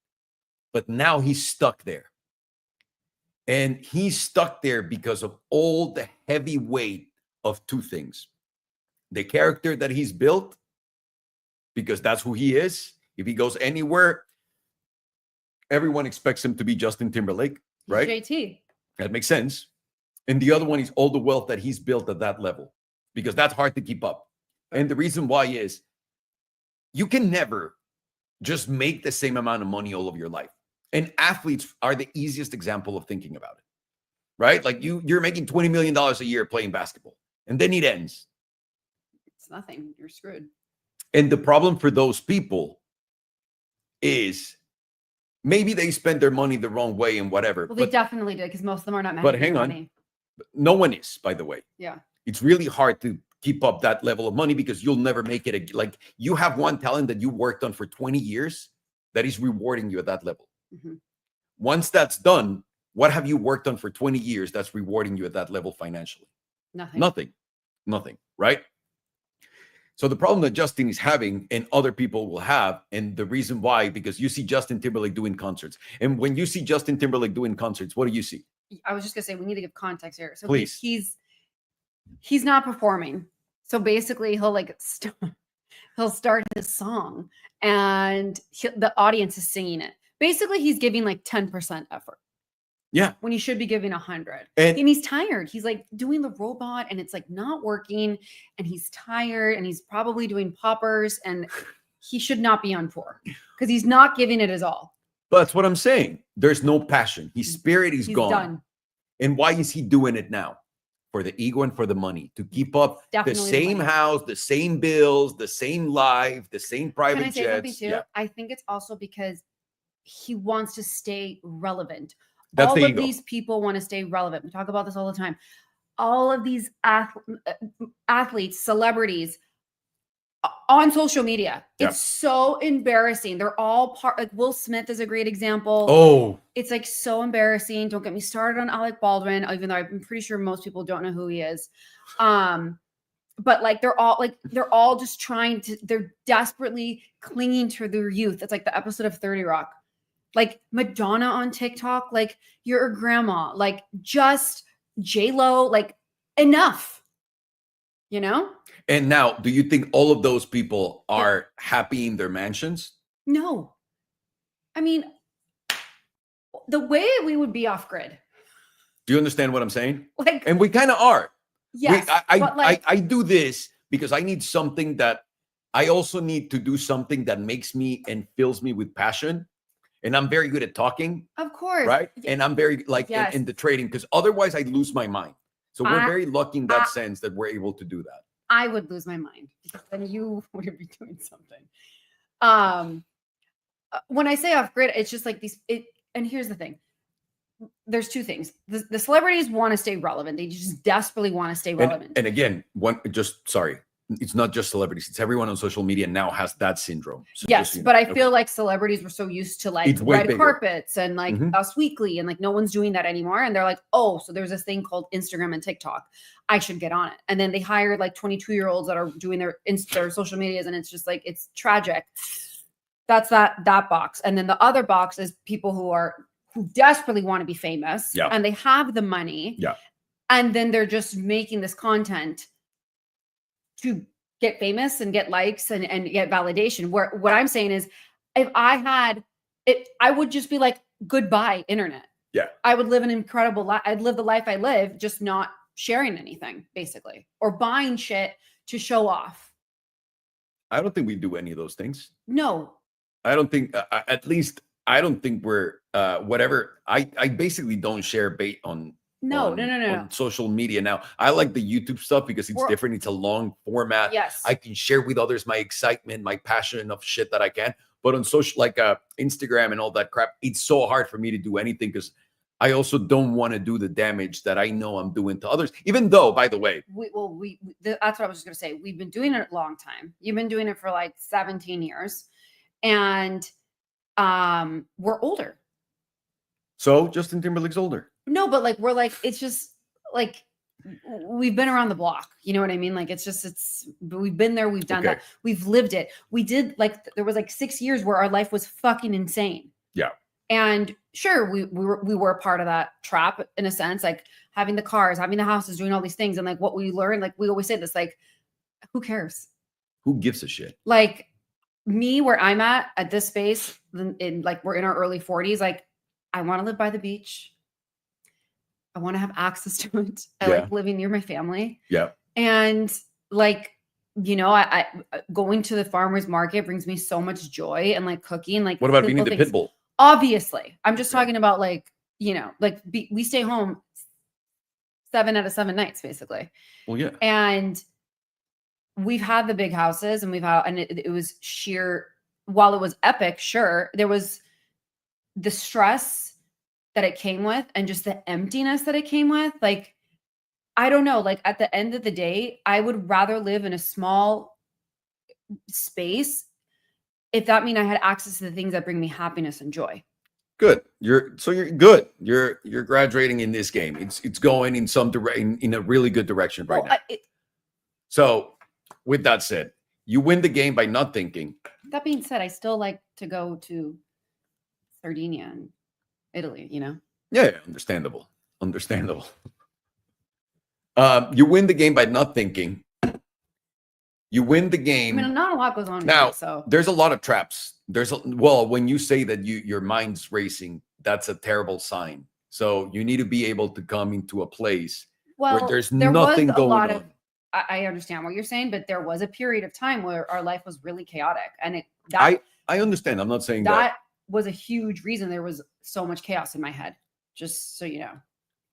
But now he's stuck there. And he's stuck there because of all the heavy weight of two things. The character that he's built, because that's who he is. If he goes anywhere, everyone expects him to be Justin Timberlake, right? JT. That makes sense. And the other one is all the wealth that he's built at that level, because that's hard to keep up. And the reason why is you can never just make the same amount of money all of your life. And athletes are the easiest example of thinking about it, right? Like you're making $20 million a year playing basketball, and then it ends. It's nothing. You're screwed. And the problem for those people is maybe they spend their money the wrong way and whatever. Well, they definitely did, because most of them are not making But hang on. money. No one is, by the way. Yeah. It's really hard to keep up that level of money because you'll never make it. Like you have one talent that you worked on for 20 years that is rewarding you at that level. Mm-hmm. Once that's done, what have you worked on for 20 years that's rewarding you at that level financially? Nothing, right? So the problem that Justin is having and other people will have, and the reason why, because you see Justin Timberlake doing concerts. And when you see Justin Timberlake doing concerts, what do you see? I was just going to say, we need to give context here. So please. He's not performing. So basically he'll start his song and the audience is singing it. Basically, he's giving like 10% effort. Yeah. When he should be giving 100. And he's tired. He's like doing the robot and it's like not working, and he's tired and he's probably doing poppers, and he should not be on tour because he's not giving it his all. But that's what I'm saying. There's no passion. His spirit is gone. Done. And why is he doing it now? For the ego and for the money, to keep up the same house, the same bills, the same life, the same private jets. Can I say something too? Yeah. I think it's also because he wants to stay relevant. That's all the of ego. These people want to stay relevant. We talk about this all the time. All of these athletes, celebrities on social media. Yeah. It's so embarrassing. They're all like Will Smith is a great example. Oh, it's like so embarrassing. Don't get me started on Alec Baldwin, even though I'm pretty sure most people don't know who he is. But like they're all just they're desperately clinging to their youth. It's like the episode of 30 Rock. Like Madonna on TikTok, like you're a grandma, like just J-Lo, like enough, you know? And now, do you think all of those people are happy in their mansions? No. I mean, the way we would be off grid. Do you understand what I'm saying? Like, and we kind of are. Yes. I do this because I need something that I also need to do something that makes me and fills me with passion. And I'm very good at talking. Of course. Right. And I'm very in the trading, because otherwise I lose my mind. So we're very lucky in that sense that we're able to do that. I would lose my mind because then you would be doing something. When I say off grid, it's just like and here's the thing. There's two things. The celebrities want to stay relevant. They just desperately want to stay relevant. And again, it's not just celebrities, it's everyone on social media now has that syndrome. So Yes, just, but I okay. feel like celebrities were so used to like It's way red bigger. carpets and like Mhm. Us Weekly, and like no one's doing that anymore. And they're like, oh, so there's this thing called Instagram and TikTok. I should get on it. And then they hired like 22-year-olds that are doing their social medias, and it's just like it's tragic. That's that box. And then the other box is people who desperately want to be famous, Yeah. and they have the money. Yeah. And then they're just making this content to get famous and get likes and get validation. Where what I'm saying is, if I had it, I would just be like, goodbye, internet. Yeah. I would live an incredible life. I'd live the life I live, just not sharing anything, basically, or buying shit to show off. I don't think we do any of those things. No. I don't think, at least I don't think we're whatever. I basically don't share bait on on social media now. I like the YouTube stuff because it's different. It's a long format. Yes. I can share with others my excitement, my passion of shit that I can. But on social, like Instagram and all that crap, it's so hard for me to do anything because I also don't want to do the damage that I know I'm doing to others. Even though, by the way, that's what I was just gonna say. We've been doing it a long time. You've been doing it for like 17 years, and we're older. So Justin Timberlake's older. No, but like we're like, it's just like we've been around the block. You know what I mean? Like we've been there, we've done that, we've lived it. We did like there was like 6 years where our life was fucking insane. Yeah. And sure, we were a part of that trap in a sense, like having the cars, having the houses, doing all these things. And like what we learned, like we always say this, like, who cares? Who gives a shit? Like me, where I'm at this space, in like we're in our early 40s, like I want to live by the beach. I want to have access to it. I like living near my family. Yeah. And like, you know, I going to the farmer's market brings me so much joy, and like cooking. Like, what about being the pit bull? Obviously, I'm just talking about like, you know, like we stay home 7 out of 7 nights, basically. Well, yeah. And we've had the big houses, and it was sheer, while it was epic, sure, there was the stress that it came with and just the emptiness that it came with. Like, I don't know, like at the end of the day, I would rather live in a small space if that mean I had access to the things that bring me happiness and joy. Good. You're good. You're graduating in this game. It's going in some direction, in a really good direction right now. So with that said, you win the game by not thinking. That being said, I still like to go to Sardinia and Italy, you know? Yeah, understandable. You win the game by not thinking. You win the game. I mean, not a lot goes on now. Here, so there's a lot of traps. When you say that your mind's racing, that's a terrible sign. So you need to be able to come into a place where there's nothing going on. I understand what you're saying, but there was a period of time where our life was really chaotic, and I understand. I'm not saying that was a huge reason there was so much chaos in my head. Just so you know.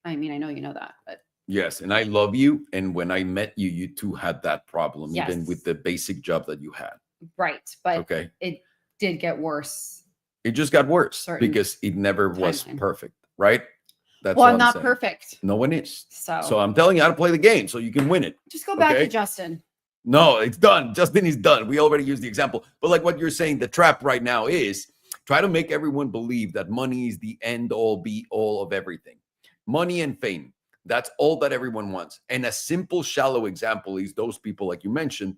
I mean, I know you know that, but yes, and I love you. And when I met you, you too had that problem, even with the basic job that you had. Right, but it did get worse. It just got worse because it never was perfect, right? That's I'm not perfect. No one is. So I'm telling you how to play the game so you can win it. Just go back to Justin. No, it's done. Justin is done. We already used the example. But like what you're saying, the trap right now is try to make everyone believe that money is the end all be all of everything. Money and fame. That's all that everyone wants. And a simple, shallow example is those people, like you mentioned,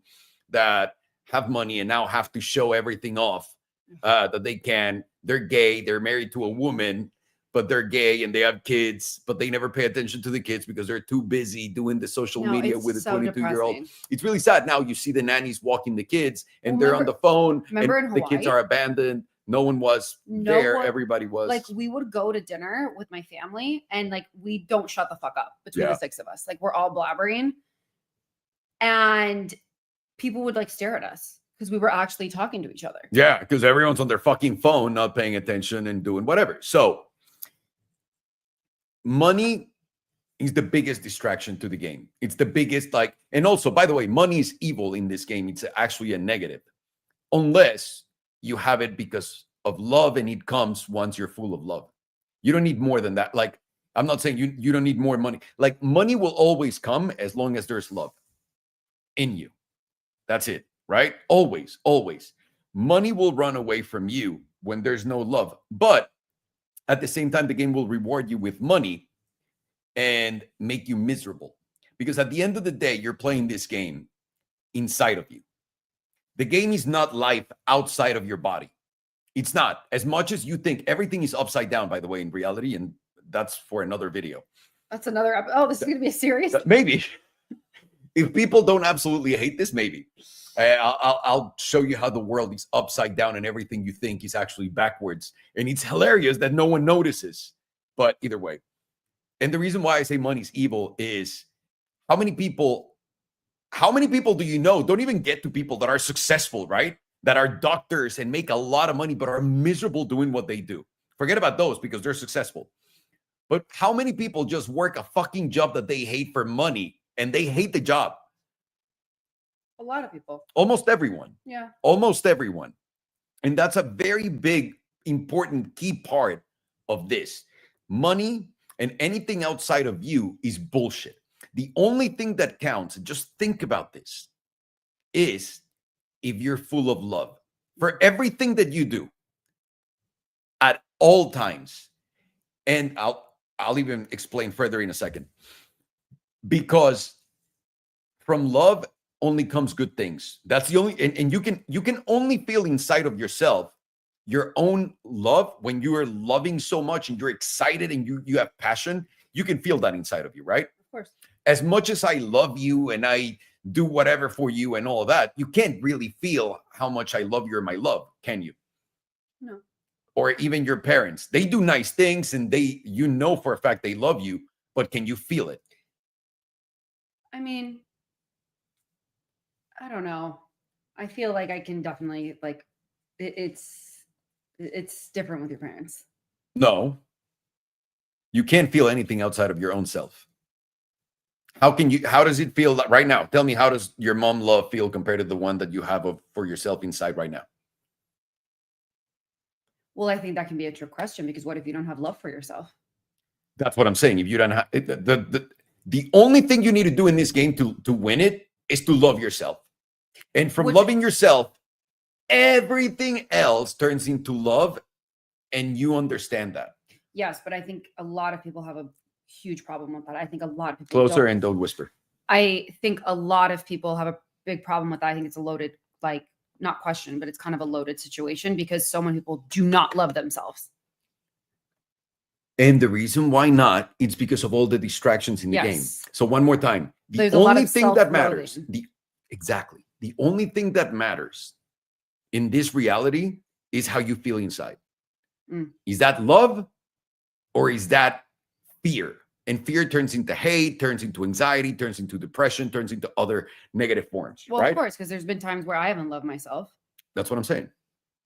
that have money and now have to show everything off that they can. They're gay. They're married to a woman, but they're gay and they have kids, but they never pay attention to the kids because they're too busy doing the social media with a 22-year-old. It's really sad. Now you see the nannies walking the kids and they're on the phone and the kids are abandoned. No one was there. Everybody was. Like, we would go to dinner with my family and like, we don't shut the fuck up between the 6 of us. Like, we're all blabbering and people would like stare at us because we were actually talking to each other. Yeah, because everyone's on their fucking phone, not paying attention and doing whatever. So money is the biggest distraction to the game. It's the biggest, like, and also, by the way, money is evil in this game. It's actually a negative, unless you have it because of love and it comes once you're full of love. You don't need more than that. Like, I'm not saying you don't need more money. Like, money will always come as long as there's love in you. That's it, right? Always, always. Money will run away from you when there's no love. But at the same time, the game will reward you with money and make you miserable. Because at the end of the day, you're playing this game inside of you. The game is not life outside of your body. It's not. As much as you think everything is upside down, by the way, in reality, and that's for another video. That's another. Oh, this is going to be a series. Maybe. If people don't absolutely hate this, maybe. I'll show you how the world is upside down and everything you think is actually backwards. And it's hilarious that no one notices. But either way. And the reason why I say money's evil is how many people do you know don't even get to people that are successful, right? That are doctors and make a lot of money, but are miserable doing what they do. Forget about those because they're successful. But how many people just work a fucking job that they hate for money and they hate the job? A lot of people. Almost everyone. Yeah. Almost everyone. And that's a very big, important, key part of this. Money and anything outside of you is bullshit. The only thing that counts, just think about this, is if you're full of love for everything that you do at all times. And I'll even explain further in a second. Because from love only comes good things. That's the only, and you can only feel inside of yourself your own love when you are loving so much and you're excited and you have passion. You can feel that inside of you, right? Of course. As much as I love you and I do whatever for you and all of that, you can't really feel how much I love you or my love, can you? No. Or even your parents. They do nice things and you know for a fact they love you, but can you feel it? I mean, I don't know. I feel like I can definitely it's different with your parents. No. You can't feel anything outside of your own self. How does it feel right now? Tell me, how does your mom love feel compared to the one that you have for yourself inside right now? Well, I think that can be a trick question because what if you don't have love for yourself? That's what I'm saying. If you don't have the only thing you need to do in this game to win it is to love yourself. And from loving yourself, everything else turns into love, and you understand that. Yes, but I think a lot of people have a huge problem with that. I think a lot of people Closer and don't whisper. I think a lot of people have a big problem with that. I think it's a loaded, not question, but it's kind of a loaded situation because so many people do not love themselves. And the reason why not, it's because of all the distractions in the game. So one more time, the only thing that matters, the only thing that matters in this reality is how you feel inside. Is that love or is that fear? And fear turns into hate, turns into anxiety, turns into depression, turns into other negative forms. Well, right? Of course, because there's been times where I haven't loved myself. That's what I'm saying.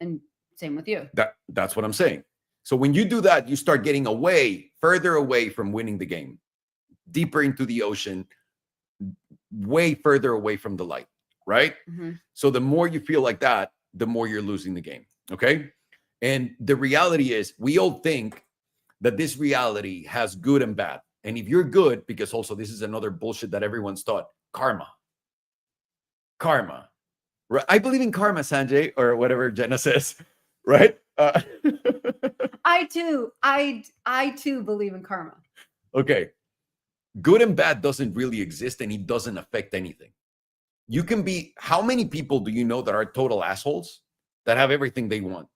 And same with you. That's what I'm saying. So when you do that, you start getting further away from winning the game, deeper into the ocean, way further away from the light, right? Mm-hmm. So the more you feel like that, the more you're losing the game, okay? And the reality is we all think that this reality has good and bad. And if you're good, because also this is another bullshit that everyone's taught, karma. Right? I believe in karma, Sanjay, or whatever Jenna says, right? I too believe in karma. Okay. Good and bad doesn't really exist and it doesn't affect anything. You can be, how many people do you know that are total assholes that have everything they want?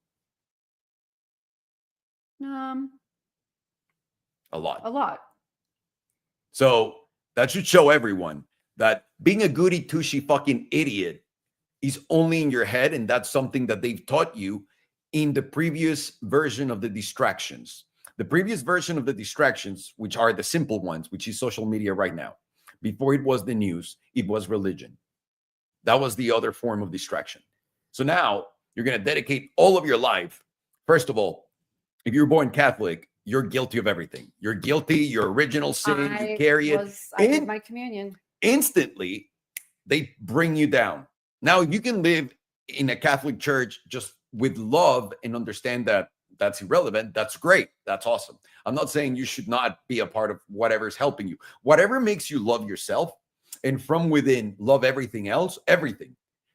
A lot. So that should show everyone that being a goody two-shoe fucking idiot is only in your head, and that's something that they've taught you in the previous version of the distractions. The previous version of the distractions, which are the simple ones, which is social media right now. Before it was the news, it was religion. That was the other form of distraction. So now you're going to dedicate all of your life. First of all, if you're born Catholic, you're guilty of everything. You're guilty, your original sin, you carry it. I did my communion. Instantly, they bring you down. Now, if you can live in a Catholic church just with love and understand that that's irrelevant, that's great. That's awesome. I'm not saying you should not be a part of whatever's helping you. Whatever makes you love yourself and from within love everything else, everything.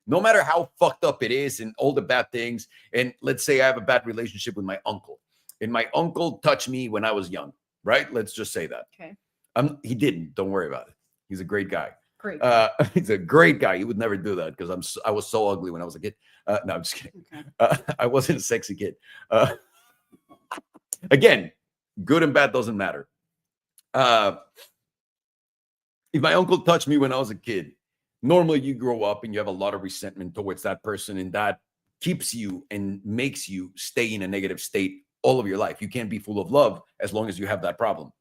no matter how fucked up it is and all the bad things. And let's say I have a bad relationship with my uncle, and my uncle touched me when I was young, right? Let's just say that. Okay. He didn't. Don't worry about it. He's a great guy. Great. He's a great guy. He would never do that because I was so ugly when I was a kid. No, I'm just kidding. Okay. I wasn't a sexy kid. Again, good and bad doesn't matter. If my uncle touched me when I was a kid, normally you grow up and you have a lot of resentment towards that person, and that keeps you and makes you stay in a negative state all of your life. You can't be full of love as long as you have that problem.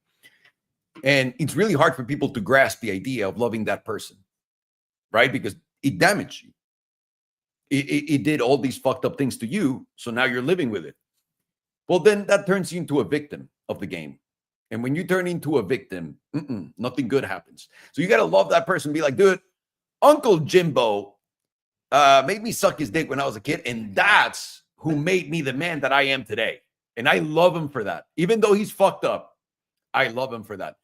And it's really hard for people to grasp the idea of loving that person, right? Because it damaged you. It did all these fucked up things to you. So now you're living with it. Well, then that turns you into a victim of the game. And when you turn into a victim, nothing good happens. So you got to love that person. Be like, dude, Uncle Jimbo made me suck his dick when I was a kid. And that's who made me the man that I am today. And I love him for that. Even though he's fucked up, I love him for that.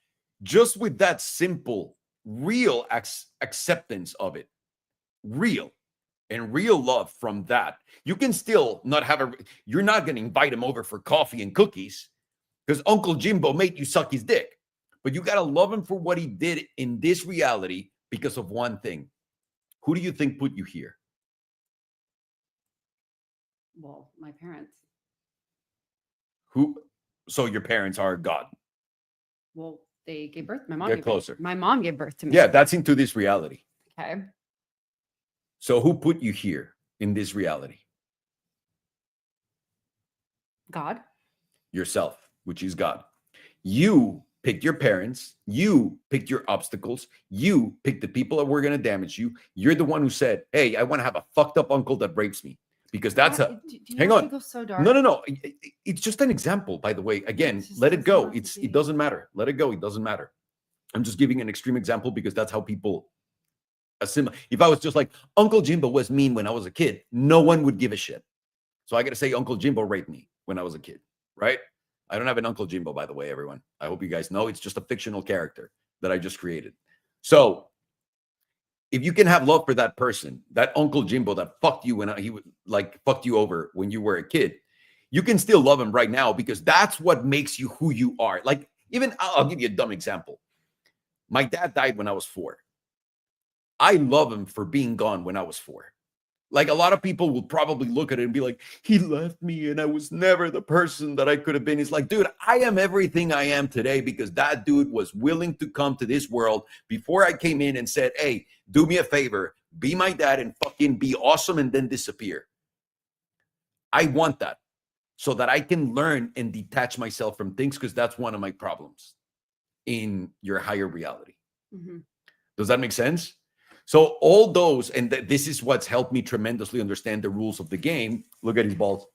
Just with that simple, real acceptance of it, real love from that, you can still not have you're not going to invite him over for coffee and cookies because Uncle Jimbo made you suck his dick. But you got to love him for what he did in this reality because of one thing. Who do you think put you here? Well, my parents. Who? So your parents are God. Well, they gave birth. My mom. Get closer. My mom gave birth to me. Yeah, that's into this reality. Okay. So who put you here in this reality? God. Yourself, which is God. You picked your parents. You picked your obstacles. You picked the people that were going to damage you. You're the one who said, hey, I want to have a fucked up uncle that rapes me. Because that's do you hang have on. to go so dark? No. It's just an example, by the way. Again, let it go. It doesn't matter. Let it go. It doesn't matter. I'm just giving an extreme example because that's how people assimilate. If I was just like, Uncle Jimbo was mean when I was a kid, no one would give a shit. So I got to say Uncle Jimbo raped me when I was a kid, right? I don't have an Uncle Jimbo, by the way, everyone. I hope you guys know it's just a fictional character that I just created. So if you can have love for that person, that Uncle Jimbo that fucked you when he would like fucked you over when you were a kid, you can still love him right now because that's what makes you who you are. Like, even I'll give you a dumb example. My dad died when I was 4. I love him for being gone when I was 4. Like, a lot of people will probably look at it and be like, he left me and I was never the person that I could have been. It's like, dude, I am everything I am today because that dude was willing to come to this world before I came in and said, hey, do me a favor, be my dad and fucking be awesome and then disappear. I want that so that I can learn and detach myself from things because that's one of my problems in your higher reality. Mm-hmm. Does that make sense? So all those, and this is what's helped me tremendously understand the rules of the game. Look at his balls.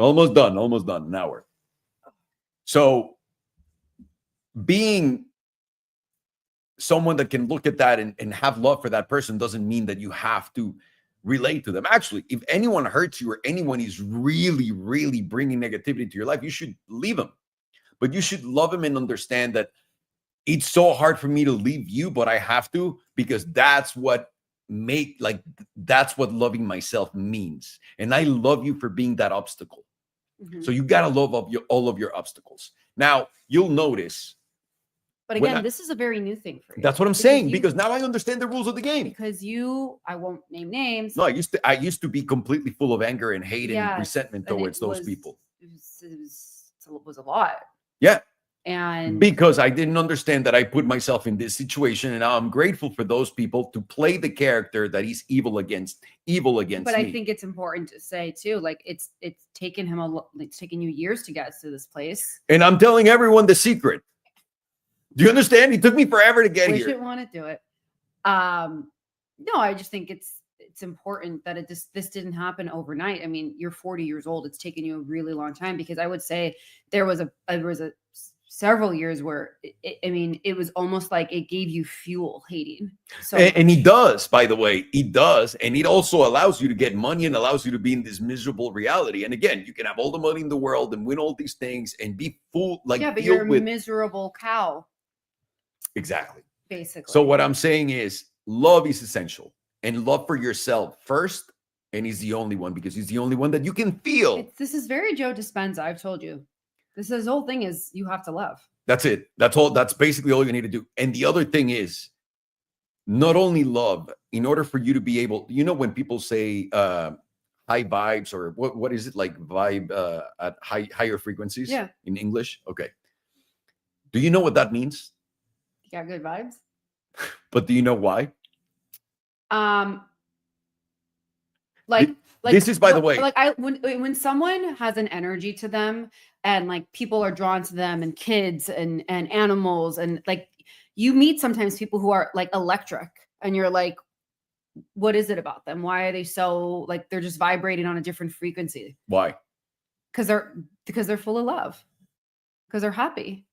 Almost done. An hour. So being someone that can look at that and have love for that person doesn't mean that you have to relate to them. Actually, if anyone hurts you or anyone is really, really bringing negativity to your life, you should leave them. But you should love him and understand that it's so hard for me to leave you, but I have to because that's what loving myself means. And I love you for being that obstacle. Mm-hmm. So you got to love all of your obstacles. Now, you'll notice. But again, this is a very new thing for you. That's what I'm saying, because now I understand the rules of the game. Because I won't name names. No, I used to be completely full of anger and hate and resentment towards those people. It was a lot. Yeah. And because I didn't understand that I put myself in this situation, and now I'm grateful for those people to play the character that he's evil against me. But I think it's important to say too, like it's taken him it's taken you years to get us to this place. And I'm telling everyone the secret. Do you understand? It took me forever to get here. We should want to do it. No, I just think it's important that this didn't happen overnight. I mean, you're 40 years old. It's taken you a really long time, because I would say there was a several years where I mean, it was almost like it gave you fuel hating. So And he does, by the way, he does. And it also allows you to get money and allows you to be in this miserable reality. And again, you can have all the money in the world and win all these things and be full, like yeah, but filled you're a with miserable cow, exactly. basically. So what I'm saying is love is essential, and love for yourself first. And he's the only one, because he's the only one that you can feel. This is very Joe Dispenza. I've told you. This whole thing is you have to love. That's it. That's all. That's basically all you need to do. And the other thing is not only love, in order for you to be able, when people say high vibes, or what is it, like vibe at higher frequencies in English? Okay. Do you know what that means? You got good vibes. But do you know why? Like this is, by the way, like when someone has an energy to them, and like people are drawn to them, and kids and animals, and like you meet sometimes people who are like electric, and you're like, what is it about them? Why are they so, like, they're just vibrating on a different frequency? Why? Because they're full of love, because they're happy.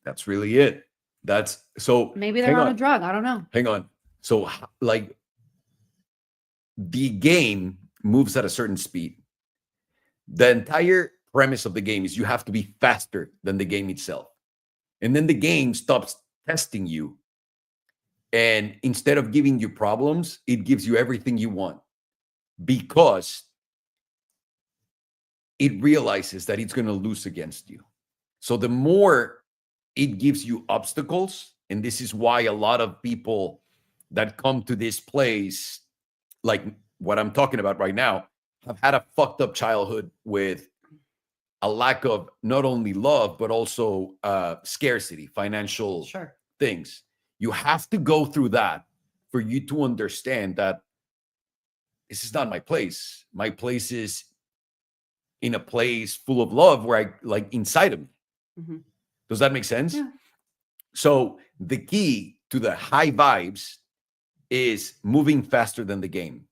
That's really it. That's so. Maybe they're on a drug. I don't know. Hang on. So like, the game moves at a certain speed. The entire premise of the game is you have to be faster than the game itself. And then the game stops testing you. And instead of giving you problems, it gives you everything you want, because it realizes that it's going to lose against you. So the more it gives you obstacles, and this is why a lot of people that come to this place, like what I'm talking about right now, have had a fucked up childhood with a lack of not only love, but also scarcity, financial things. You have to go through that for you to understand that this is not my place. My place is in a place full of love, where I, like, inside of me. Mm-hmm. Does that make sense? Yeah. So the key to the high vibes is moving faster than the game.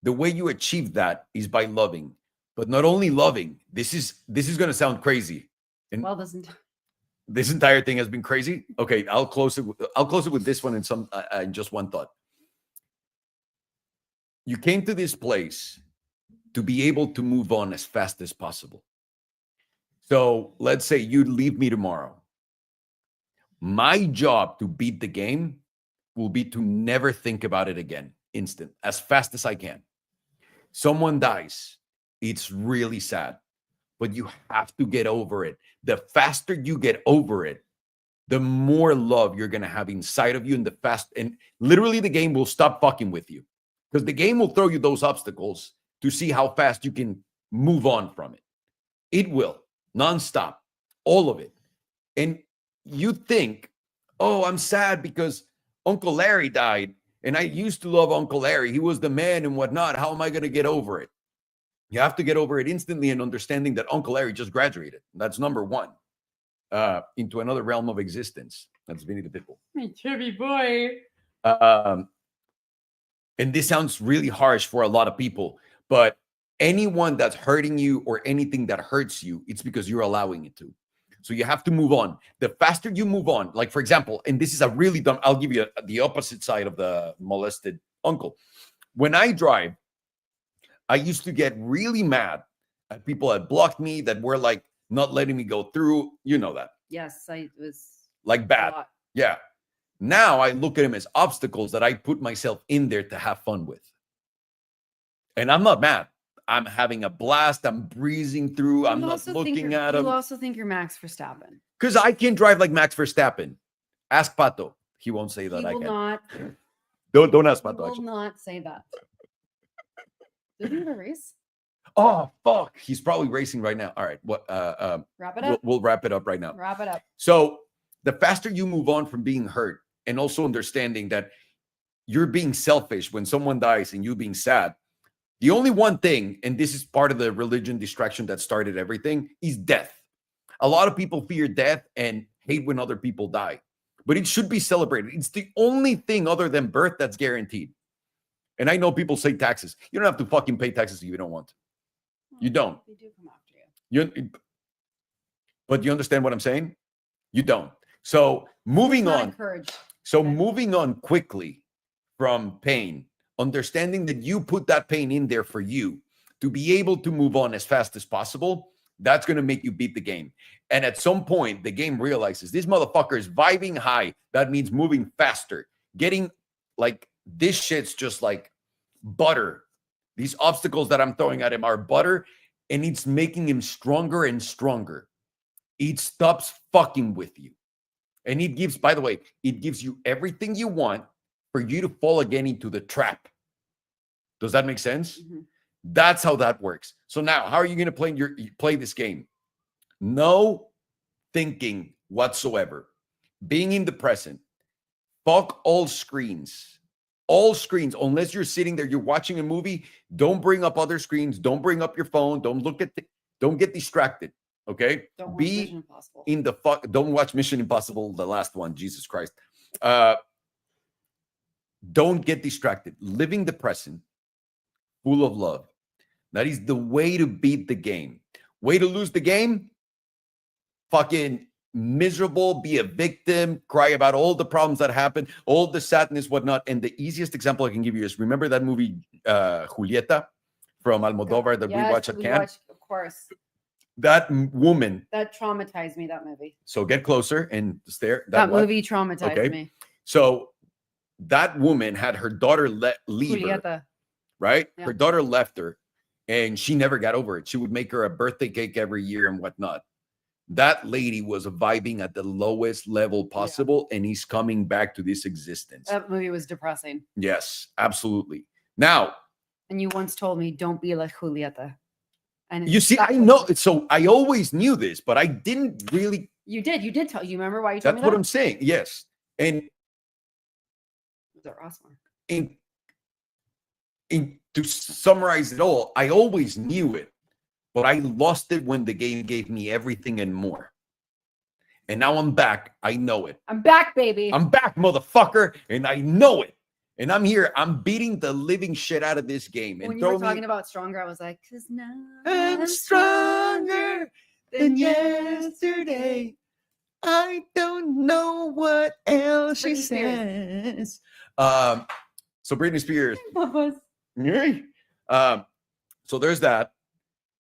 The way you achieve that is by loving, but not only loving. This is going to sound crazy. And well, this entire thing has been crazy. Okay, I'll close it with this one in just one thought. You came to this place to be able to move on as fast as possible. So let's say you leave me tomorrow. My job to beat the game will be to never think about it again, instant, as fast as I can. Someone dies. It's really sad, but you have to get over it. The faster you get over it, the more love you're going to have inside of you, and literally the game will stop fucking with you, because the game will throw you those obstacles to see how fast you can move on from it. It will, nonstop, all of it. And you think, oh, I'm sad because Uncle Larry died, and I used to love Uncle Larry. He was the man and whatnot. How am I going to get over it? You have to get over it instantly, and understanding that Uncle Larry just graduated. That's number one, into another realm of existence. That's Vinny the Pitbull. My chubby boy. And this sounds really harsh for a lot of people, but anyone that's hurting you or anything that hurts you, it's because you're allowing it to. So you have to move on. The faster you move on, like, for example, and this is a really dumb, I'll give you the opposite side of the molested uncle. When I drive, I used to get really mad at people that blocked me, that were like not letting me go through. You know that. Yes, I was like bad. Yeah. Now I look at them as obstacles that I put myself in there to have fun with. And I'm not mad. I'm having a blast. I'm breezing through. I'm not looking at them. You also think you're Max Verstappen. Because I can drive like Max Verstappen. Ask Pato. He won't say that. He will not. Don't ask Pato. He will not say that. Did he have a race? Oh, fuck. He's probably racing right now. All right. What? Wrap it up. We'll wrap it up right now. Wrap it up. So the faster you move on from being hurt, and also understanding that you're being selfish when someone dies and you being sad, the only one thing, and this is part of the religion distraction that started everything, is death. A lot of people fear death and hate when other people die, but it should be celebrated. It's the only thing other than birth that's guaranteed. And I know people say taxes. You don't have to fucking pay taxes if you don't want to. You don't. They do come after you. But you understand what I'm saying? You don't. So moving Not on. encouraged. So Okay. moving on quickly from pain, understanding that you put that pain in there for you to be able to move on as fast as possible, that's going to make you beat the game. And at some point, the game realizes this motherfucker is vibing high. That means moving faster, getting like this shit's just like butter. These obstacles that I'm throwing at him are butter, and it's making him stronger and stronger. It stops fucking with you. And it gives, by the way, it gives you everything you want for you to fall again into the trap. Does that make sense? Mm-hmm. That's how that works. So now, how are you going to play this game? No thinking whatsoever. Being in the present. Fuck all screens. All screens, unless you're sitting there, you're watching a movie. Don't bring up other screens. Don't bring up your phone. Don't look at. Don't get distracted. Okay. Don't watch Be Mission Impossible. in the fuck. Don't watch Mission Impossible, the last one. Jesus Christ. Don't get distracted. Living the present, full of love. That is the way to beat the game. Way to lose the game? Fucking miserable, be a victim, cry about all the problems that happen, all the sadness, whatnot. And the easiest example I can give you is, remember that movie Julieta from Almodovar that we watched at camp? Of course. That woman. That traumatized me, that movie. So get closer and stare. That movie traumatized me. So that woman had her daughter leave her, right? Yeah. Her daughter left her, and she never got over it. She would make her a birthday cake every year and whatnot. That lady was vibing at the lowest level possible, and he's coming back to this existence. That movie was depressing. Yes, absolutely. Now, and you once told me, don't be like Julieta. And you see, I know. So I always knew this, but I didn't really. You did tell. You remember why you told me that? That's what I'm saying. Yes, and to summarize it all, I always knew it, but I lost it when the game gave me everything and more. And now I'm back. I know it. I'm back, baby. I'm back, motherfucker, and I know it. And I'm here. I'm beating the living shit out of this game. And when you were talking about stronger, I was like, 'cause now I'm stronger than yesterday. I don't know what else she says. So Britney Spears. So there's that.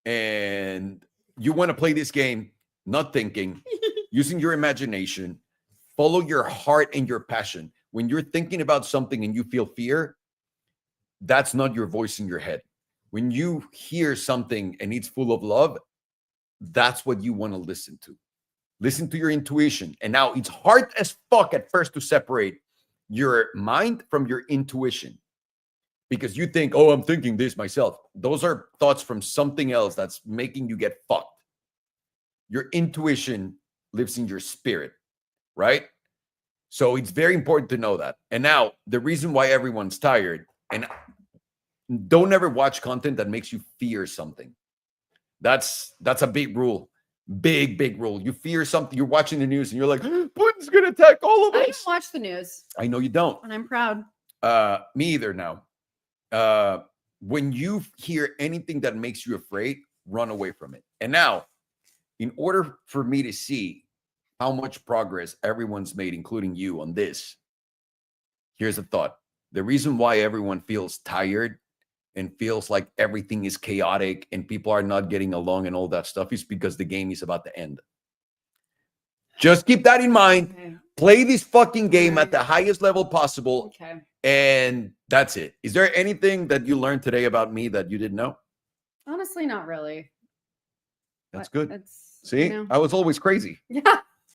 And you want to play this game, not thinking, using your imagination, follow your heart and your passion. When you're thinking about something and you feel fear, that's not your voice in your head. When you hear something and it's full of love, that's what you want to listen to. Listen to your intuition. And now it's hard as fuck at first to separate your mind from your intuition, because you think, oh, I'm thinking this myself. Those are thoughts from something else that's making you get fucked. Your intuition lives in your spirit, right? So it's very important to know that. And now the reason why everyone's tired, and don't ever watch content that makes you fear something. That's a big rule. Big rule. You fear something. You're watching the news and you're like, Putin's gonna attack all of us. I don't watch the news. I know you don't. And I'm proud. Me either now. When you hear anything that makes you afraid, run away from it. And now, in order for me to see how much progress everyone's made, including you, on this, here's a thought. The reason why everyone feels tired and feels like everything is chaotic and people are not getting along and all that stuff is because the game is about to end. Just keep that in mind. Okay. Play this fucking game at the highest level possible. Okay. And that's it. Is there anything that you learned today about me that you didn't know? Honestly, not really. That's good. See, I was always crazy. Yeah.